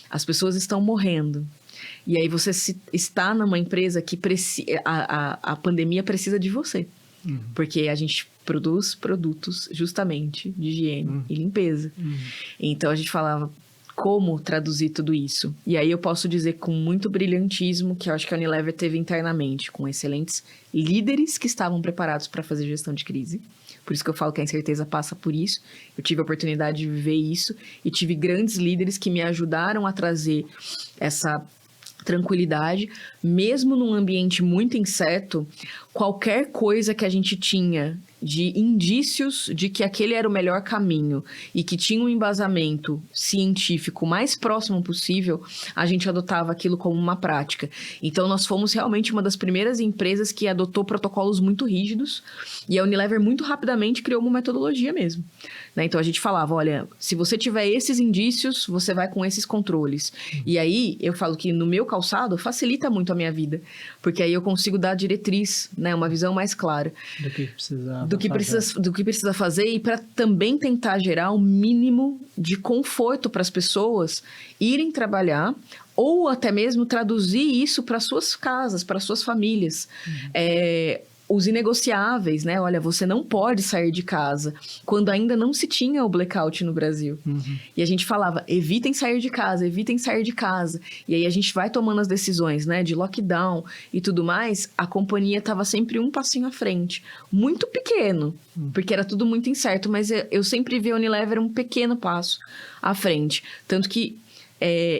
As pessoas estão morrendo. E aí você está numa empresa que a pandemia precisa de você. Uhum. Porque a gente produz produtos justamente de higiene e limpeza. Uhum. Então a gente falava, como traduzir tudo isso? E aí eu posso dizer com muito brilhantismo que eu acho que a Unilever teve internamente, com excelentes líderes que estavam preparados para fazer gestão de crise. Por isso que eu falo que a incerteza passa por isso. Eu tive a oportunidade de viver isso e tive grandes líderes que me ajudaram a trazer essa tranquilidade, mesmo num ambiente muito incerto. Qualquer coisa que a gente tinha de indícios de que aquele era o melhor caminho e que tinha um embasamento científico mais próximo possível, a gente adotava aquilo como uma prática. Então, nós fomos realmente uma das primeiras empresas que adotou protocolos muito rígidos, e a Unilever muito rapidamente criou uma metodologia mesmo, né? Então, a gente falava, olha, se você tiver esses indícios, você vai com esses controles. E aí, eu falo que no meu calçado facilita muito a minha vida, porque aí eu consigo dar diretriz, né? Uma visão mais clara do que precisa fazer, e para também tentar gerar um mínimo de conforto para as pessoas irem trabalhar, ou até mesmo traduzir isso para suas casas, para suas famílias. Os inegociáveis, né? Olha, você não pode sair de casa, quando ainda não se tinha o blackout no Brasil. Uhum. E a gente falava, evitem sair de casa, evitem sair de casa. E aí a gente vai tomando as decisões, né? De lockdown e tudo mais, a companhia estava sempre um passinho à frente. Muito pequeno, porque era tudo muito incerto, mas eu sempre vi a Unilever um pequeno passo à frente. Tanto que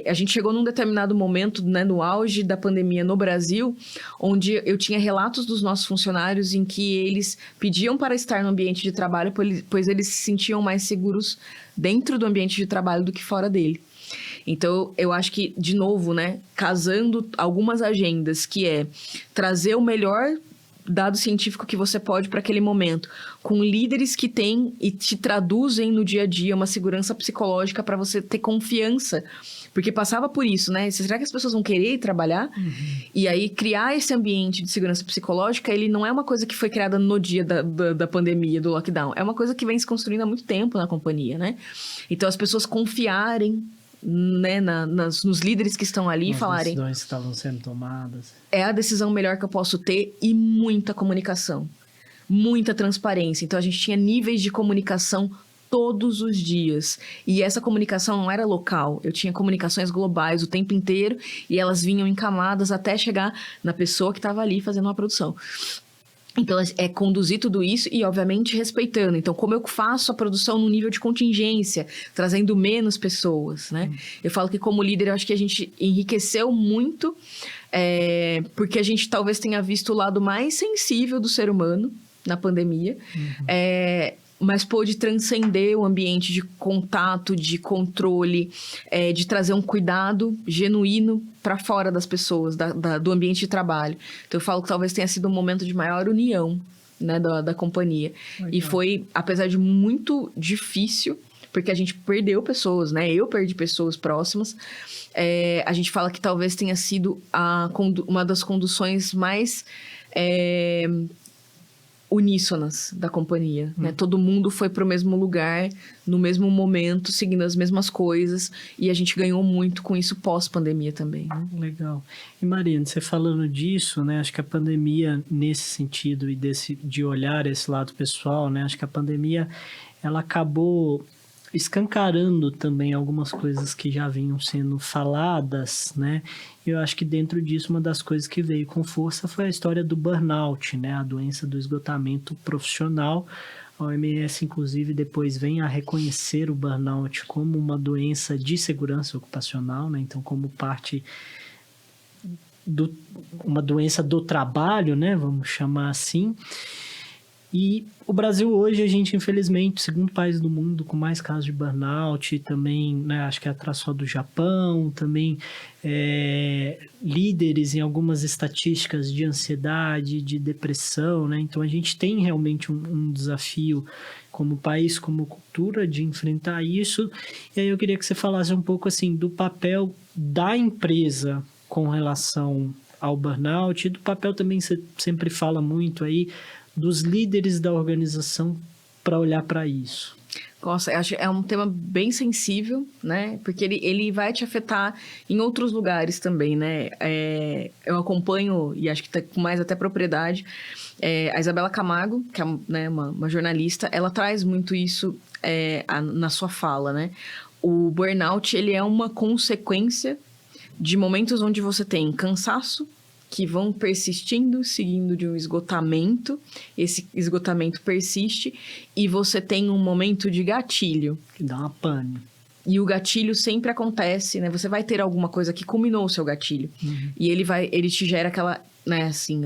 a gente chegou num determinado momento, né, no auge da pandemia no Brasil, onde eu tinha relatos dos nossos funcionários em que eles pediam para estar no ambiente de trabalho, pois eles se sentiam mais seguros dentro do ambiente de trabalho do que fora dele. Então, eu acho que, de novo, né, casando algumas agendas, que é trazer o melhor dado científico que você pode para aquele momento, com líderes que têm e te traduzem no dia a dia uma segurança psicológica para você ter confiança. Porque passava por isso, né? Será que as pessoas vão querer trabalhar? E aí, criar esse ambiente de segurança psicológica, ele não é uma coisa que foi criada no dia da pandemia, do lockdown. É uma coisa que vem se construindo há muito tempo na companhia, né? Então, as pessoas confiarem, né, nos líderes que estão ali e falarem...
As decisões que estavam sendo tomadas.
É a decisão melhor que eu posso ter, e muita comunicação. Muita transparência. Então, a gente tinha níveis de comunicação todos os dias. E essa comunicação não era local. Eu tinha comunicações globais o tempo inteiro e elas vinham em camadas até chegar na pessoa que estava ali fazendo uma produção. Então, é conduzir tudo isso e, obviamente, respeitando. Então, como eu faço a produção no nível de contingência, trazendo menos pessoas, né? Eu falo que, como líder, eu acho que a gente enriqueceu muito, porque a gente talvez tenha visto o lado mais sensível do ser humano na pandemia, mas pôde transcender o ambiente de contato, de controle, de trazer um cuidado genuíno para fora das pessoas, do ambiente de trabalho. Então, eu falo que talvez tenha sido um momento de maior união, né, da companhia. Legal. E foi, apesar de muito difícil, porque a gente perdeu pessoas, né? Eu perdi pessoas próximas. A gente fala que talvez tenha sido uma das conduções mais... uníssonas da companhia, né? Todo mundo foi para o mesmo lugar, no mesmo momento, seguindo as mesmas coisas, e a gente ganhou muito com isso pós-pandemia também, né?
Legal. E Marina, você falando disso, né? Acho que a pandemia, nesse sentido, e de olhar esse lado pessoal, né? Acho que a pandemia, ela acabou escancarando também algumas coisas que já vinham sendo faladas, né? E eu acho que dentro disso, uma das coisas que veio com força foi a história do burnout, né? A doença do esgotamento profissional. A OMS, inclusive, depois vem a reconhecer o burnout como uma doença de segurança ocupacional, né? Então, como parte uma doença do trabalho, né? Vamos chamar assim. E o Brasil hoje, a gente, infelizmente, o segundo país do mundo com mais casos de burnout, também, né, acho que é atrás só do Japão, também líderes em algumas estatísticas de ansiedade, de depressão, né? Então, a gente tem realmente um desafio como país, como cultura, de enfrentar isso. E aí eu queria que você falasse um pouco, assim, do papel da empresa com relação ao burnout e do papel também, você sempre fala muito aí, dos líderes da organização para olhar para isso.
Nossa, eu acho que é um tema bem sensível, né? Porque ele vai te afetar em outros lugares também, né? Eu acompanho, e acho que tá com mais até propriedade, a Isabela Camargo, que é, né, uma jornalista, ela traz muito isso na sua fala, né? O burnout, ele é uma consequência de momentos onde você tem cansaço, que vão persistindo, seguindo de um esgotamento. Esse esgotamento persiste e você tem um momento de gatilho.
Que dá uma pane.
E o gatilho sempre acontece, né? Você vai ter alguma coisa que culminou o seu gatilho. E ele te gera aquela... né, assim,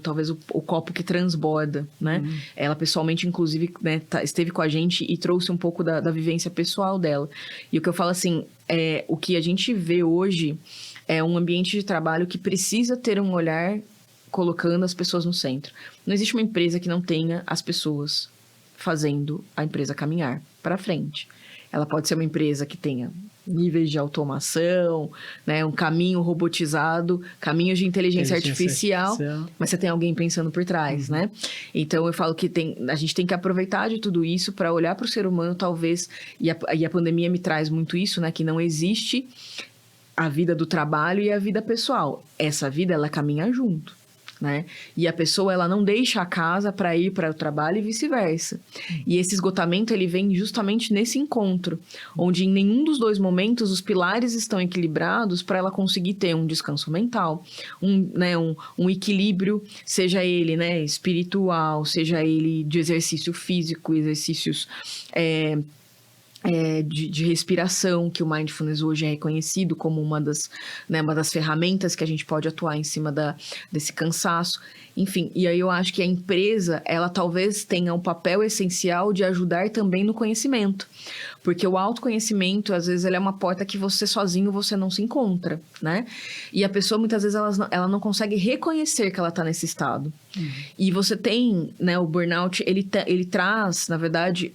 talvez o copo que transborda, né? Ela pessoalmente, inclusive, né, esteve com a gente e trouxe um pouco da vivência pessoal dela. E o que eu falo assim, o que a gente vê hoje é um ambiente de trabalho que precisa ter um olhar colocando as pessoas no centro. Não existe uma empresa que não tenha as pessoas fazendo a empresa caminhar para frente. Ela pode ser uma empresa que tenha níveis de automação, né, um caminho robotizado, caminhos de inteligência artificial, mas você tem alguém pensando por trás, né? Então, eu falo que a gente tem que aproveitar de tudo isso para olhar para o ser humano, talvez, e a pandemia me traz muito isso, né, que não existe a vida do trabalho e a vida pessoal. Essa vida, ela caminha junto, né? E a pessoa, ela não deixa a casa para ir para o trabalho e vice-versa. E esse esgotamento, ele vem justamente nesse encontro, onde em nenhum dos dois momentos os pilares estão equilibrados para ela conseguir ter um descanso mental, um equilíbrio, seja ele, né, espiritual, seja ele de exercício físico, exercícios... de respiração, que o Mindfulness hoje é reconhecido como uma das ferramentas que a gente pode atuar em cima desse cansaço. Enfim, e aí eu acho que a empresa, ela talvez tenha um papel essencial de ajudar também no conhecimento. Porque o autoconhecimento, às vezes, ele é uma porta que você sozinho, você não se encontra, né? E a pessoa, muitas vezes, ela não consegue reconhecer que ela está nesse estado. E você tem, né, o burnout, ele traz, na verdade,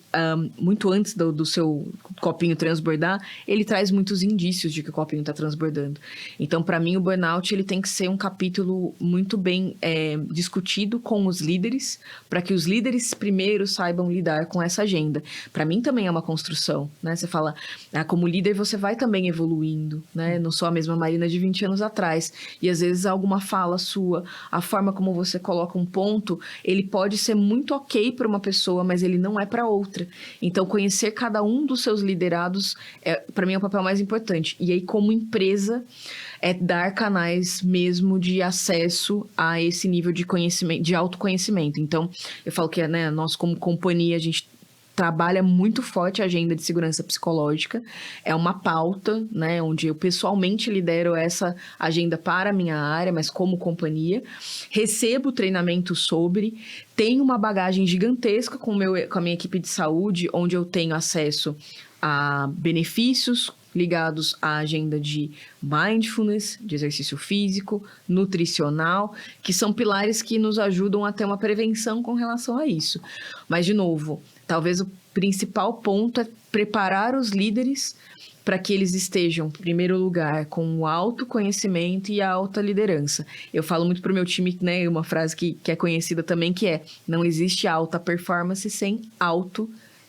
muito antes do seu copinho transbordar, ele traz muitos indícios de que o copinho está transbordando. Então, para mim, o burnout, ele tem que ser um capítulo muito bem discutido com os líderes, para que os líderes primeiro saibam lidar com essa agenda. Para mim, também é uma construção, né? Você fala, como líder, você vai também evoluindo, né? Não sou a mesma Marina de 20 anos atrás. E, às vezes, alguma fala sua, a forma como você coloca um ponto, ele pode ser muito ok para uma pessoa, mas ele não é para outra. Então, conhecer cada um dos seus liderados, para mim, é o papel mais importante. E aí, como empresa, é dar canais mesmo de acesso a esse nível de conhecimento, de autoconhecimento. Então, eu falo que, né, nós como companhia, a gente trabalha muito forte a agenda de segurança psicológica. É uma pauta, né, onde eu pessoalmente lidero essa agenda para a minha área, mas como companhia. Recebo treinamento sobre, tenho uma bagagem gigantesca com a minha equipe de saúde, onde eu tenho acesso a benefícios ligados à agenda de mindfulness, de exercício físico, nutricional, que são pilares que nos ajudam a ter uma prevenção com relação a isso. Mas, de novo, talvez o principal ponto é preparar os líderes para que eles estejam, em primeiro lugar, com o autoconhecimento e a alta liderança. Eu falo muito para o meu time, né, uma frase que é conhecida também, que é: não existe alta performance sem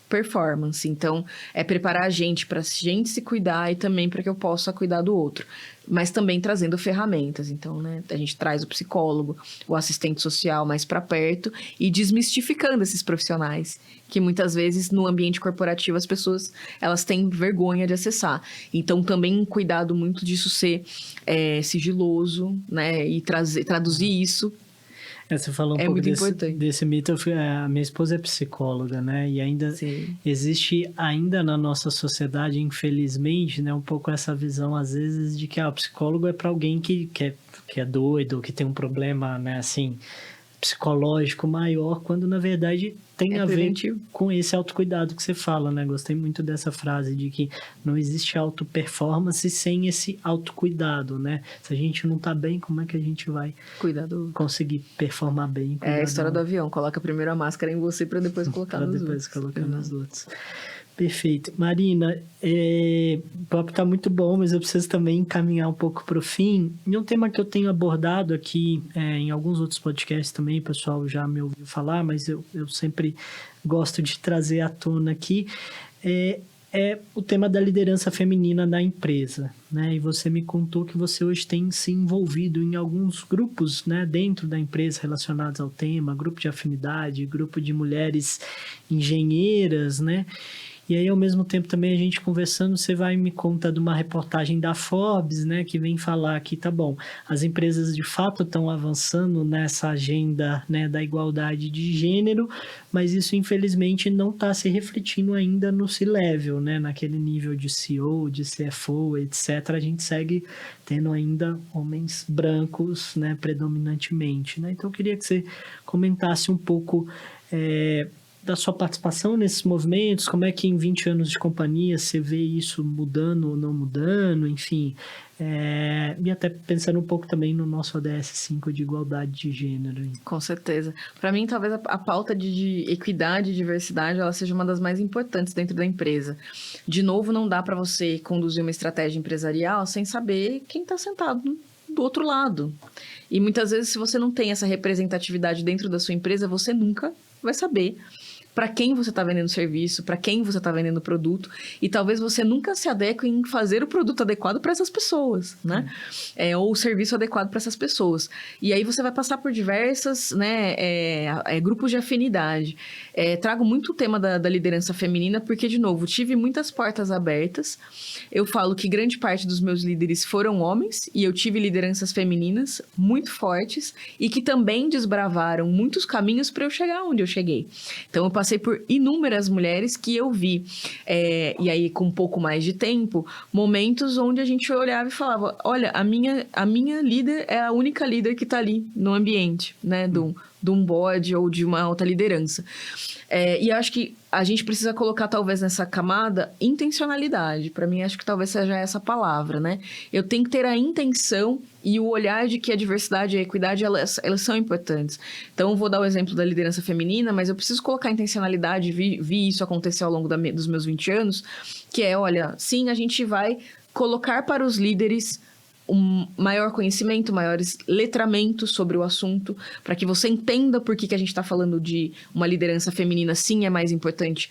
performance. Então, é preparar a gente para a gente se cuidar e também para que eu possa cuidar do outro. Mas também trazendo ferramentas. Então, né, a gente traz o psicólogo, o assistente social mais para perto e desmistificando esses profissionais que muitas vezes no ambiente corporativo as pessoas elas têm vergonha de acessar. Então, também um cuidado muito disso ser sigiloso, né, e traduzir isso.
Você falou um pouco desse mito. A minha esposa é psicóloga, né? E ainda existe na nossa sociedade, infelizmente, né, um pouco essa visão, às vezes, de que o psicólogo é para alguém que é doido, que tem um problema, né, assim, psicológico maior, quando na verdade tem a ver com esse autocuidado que você fala, né? Gostei muito dessa frase de que não existe auto-performance sem esse autocuidado, né? Se a gente não tá bem, como é que a gente vai conseguir performar bem?
É a história do avião, coloca primeiro a máscara em você para depois colocar nos outros.
Colocar nos outros. Perfeito. Marina, o papo tá muito bom, mas eu preciso também encaminhar um pouco para o fim. E um tema que eu tenho abordado aqui em alguns outros podcasts também, o pessoal já me ouviu falar, mas eu sempre gosto de trazer à tona aqui, é o tema da liderança feminina na empresa, né? E você me contou que você hoje tem se envolvido em alguns grupos, né, dentro da empresa relacionados ao tema, grupo de afinidade, grupo de mulheres engenheiras, né? E aí, ao mesmo tempo, também a gente conversando, você vai me contar de uma reportagem da Forbes, né, que vem falar que, tá bom, as empresas de fato estão avançando nessa agenda, né, da igualdade de gênero, mas isso, infelizmente, não está se refletindo ainda no C-Level, né, naquele nível de CEO, de CFO, etc. A gente segue tendo ainda homens brancos, né, predominantemente, né? Então, eu queria que você comentasse um pouco da sua participação nesses movimentos, como é que em 20 anos de companhia você vê isso mudando ou não mudando, enfim, e até pensando um pouco também no nosso ODS 5 de igualdade de gênero.
Com certeza. Para mim, talvez a pauta de equidade e diversidade ela seja uma das mais importantes dentro da empresa. De novo, não dá para você conduzir uma estratégia empresarial sem saber quem está sentado do outro lado. E muitas vezes, se você não tem essa representatividade dentro da sua empresa, você nunca vai saber para quem você está vendendo serviço, para quem você está vendendo produto, e talvez você nunca se adeque em fazer o produto adequado para essas pessoas, né? Ou o serviço adequado para essas pessoas. E aí você vai passar por diversas, né, grupos de afinidade. Trago muito o tema da liderança feminina, porque, de novo, tive muitas portas abertas. Eu falo que grande parte dos meus líderes foram homens, e eu tive lideranças femininas muito fortes, e que também desbravaram muitos caminhos para eu chegar onde eu cheguei. Então, eu passei passei por inúmeras mulheres que eu vi, e aí com um pouco mais de tempo, momentos onde a gente olhava e falava, olha, a minha líder é a única líder que tá ali no ambiente, né, de um board ou de uma alta liderança. E eu acho que a gente precisa colocar, talvez, nessa camada, intencionalidade. Para mim, acho que talvez seja essa palavra, né? Eu tenho que ter a intenção e o olhar de que a diversidade e a equidade, elas são importantes. Então, vou dar o exemplo da liderança feminina, mas eu preciso colocar intencionalidade, vi isso acontecer ao longo dos meus 20 anos, que é, olha, sim, a gente vai colocar para os líderes um maior conhecimento, maiores letramentos sobre o assunto, para que você entenda por que a gente está falando de uma liderança feminina. Sim, é mais importante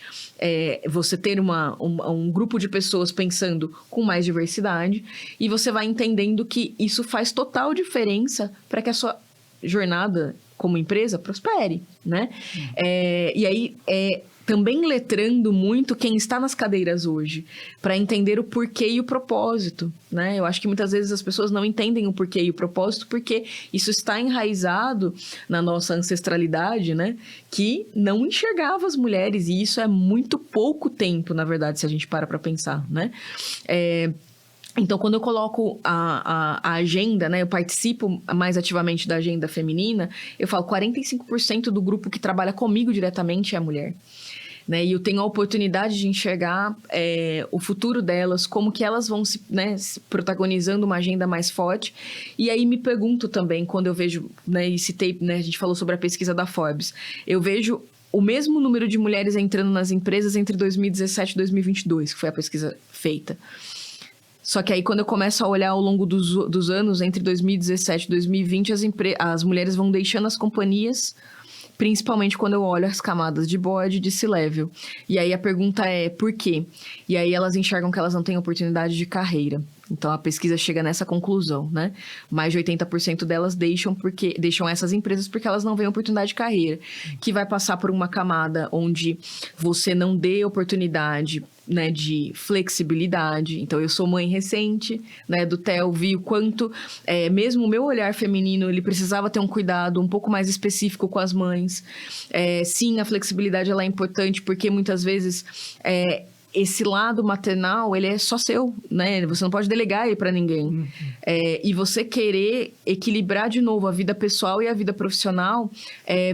você ter um grupo de pessoas pensando com mais diversidade, e você vai entendendo que isso faz total diferença para que a sua jornada como empresa prospere, né? E aí, também letrando muito quem está nas cadeiras hoje, para entender o porquê e o propósito, né? Eu acho que muitas vezes as pessoas não entendem o porquê e o propósito, porque isso está enraizado na nossa ancestralidade, né? Que não enxergava as mulheres, e isso é muito pouco tempo, na verdade, se a gente para pensar, né? Então, quando eu coloco a agenda, né, eu participo mais ativamente da agenda feminina, eu falo 45% do grupo que trabalha comigo diretamente é mulher. Né, e eu tenho a oportunidade de enxergar o futuro delas, como que elas vão se protagonizando uma agenda mais forte. E aí me pergunto também, quando eu vejo, né, e citei, né, a gente falou sobre a pesquisa da Forbes, eu vejo o mesmo número de mulheres entrando nas empresas entre 2017 e 2022, que foi a pesquisa feita. Só que aí, quando eu começo a olhar ao longo dos anos, entre 2017 e 2020, as mulheres vão deixando as companhias, principalmente quando eu olho as camadas de board, de C-level. E aí a pergunta é, por quê? E aí elas enxergam que elas não têm oportunidade de carreira. Então, a pesquisa chega nessa conclusão, né? Mais de 80% delas deixam essas empresas porque elas não veem oportunidade de carreira. Que vai passar por uma camada onde você não dê oportunidade, né, de flexibilidade. Então, eu sou mãe recente, né, do Theo, vi o quanto, mesmo o meu olhar feminino, ele precisava ter um cuidado um pouco mais específico com as mães. Sim, a flexibilidade ela é importante porque muitas vezes esse lado maternal, ele é só seu, né? Você não pode delegar ele para ninguém. E você querer equilibrar de novo a vida pessoal e a vida profissional,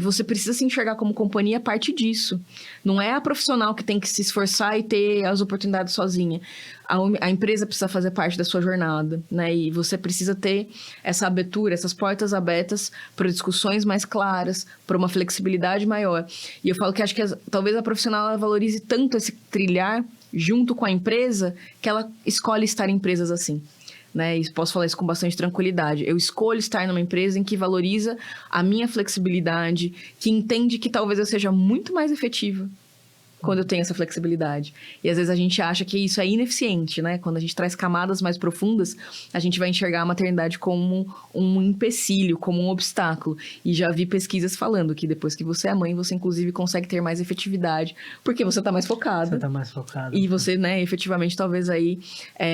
você precisa se enxergar como companhia a partir disso. Não é a profissional que tem que se esforçar e ter as oportunidades sozinha. A empresa precisa fazer parte da sua jornada, né? E você precisa ter essa abertura, essas portas abertas para discussões mais claras, para uma flexibilidade maior. E eu falo que acho que talvez a profissional ela valorize tanto esse trilhar junto com a empresa, que ela escolhe estar em empresas assim. Né? E posso falar isso com bastante tranquilidade. Eu escolho estar numa empresa em que valoriza a minha flexibilidade, que entende que talvez eu seja muito mais efetiva quando eu tenho essa flexibilidade. E às vezes a gente acha que isso é ineficiente, né? Quando a gente traz camadas mais profundas, a gente vai enxergar a maternidade como um empecilho, como um obstáculo. E já vi pesquisas falando que depois que você é mãe, você inclusive consegue ter mais efetividade, porque você tá mais focada.
Você tá mais focada.
E você, né, efetivamente, talvez aí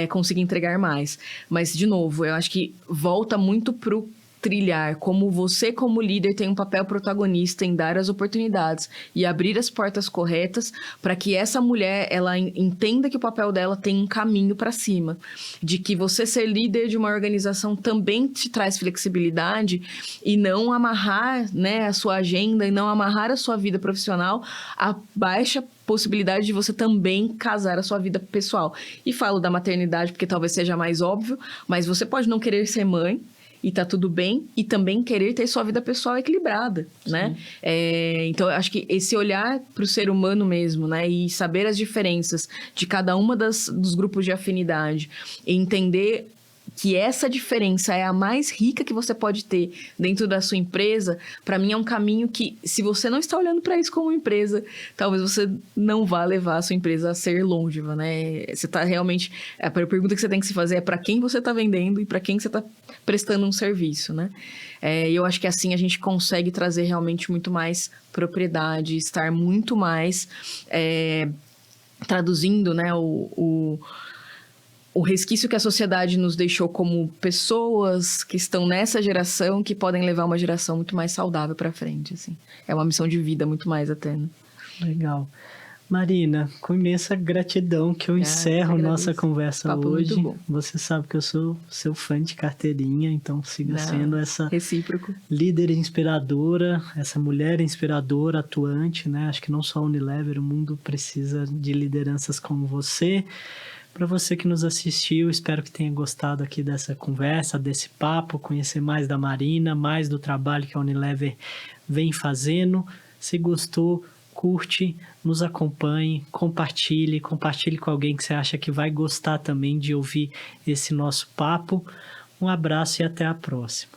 consiga entregar mais. Mas, de novo, eu acho que volta muito pro trilhar, como você como líder tem um papel protagonista em dar as oportunidades e abrir as portas corretas para que essa mulher, ela entenda que o papel dela tem um caminho para cima, de que você ser líder de uma organização também te traz flexibilidade e não amarrar, né, a sua agenda e não amarrar a sua vida profissional a baixa possibilidade de você também casar a sua vida pessoal. E falo da maternidade porque talvez seja mais óbvio, mas você pode não querer ser mãe e tá tudo bem, e também querer ter sua vida pessoal equilibrada, né? Então, eu acho que esse olhar para o ser humano mesmo, né? E saber as diferenças de cada uma dos grupos de afinidade, e entender que essa diferença é a mais rica que você pode ter dentro da sua empresa, para mim é um caminho que, se você não está olhando para isso como empresa, talvez você não vá levar a sua empresa a ser longeva, né? Você está realmente... A pergunta que você tem que se fazer é para quem você está vendendo e para quem você está prestando um serviço, né? E eu acho que assim a gente consegue trazer realmente muito mais propriedade, estar muito mais traduzindo, né, o resquício que a sociedade nos deixou como pessoas que estão nessa geração, que podem levar uma geração muito mais saudável para frente, assim. É uma missão de vida muito mais até, né?
Legal. Marina, com imensa gratidão que eu encerro nossa conversa
Papo
hoje.
muito bom.
Você sabe que eu sou seu fã de carteirinha, então siga sendo essa
recíproco.
líder inspiradora, essa mulher inspiradora, atuante, né? Acho que não só a Unilever, o mundo precisa de lideranças como você. Para você que nos assistiu, espero que tenha gostado aqui dessa conversa, desse papo, conhecer mais da Marina, mais do trabalho que a Unilever vem fazendo. Se gostou, curte, nos acompanhe, compartilhe com alguém que você acha que vai gostar também de ouvir esse nosso papo. Um abraço e até a próxima.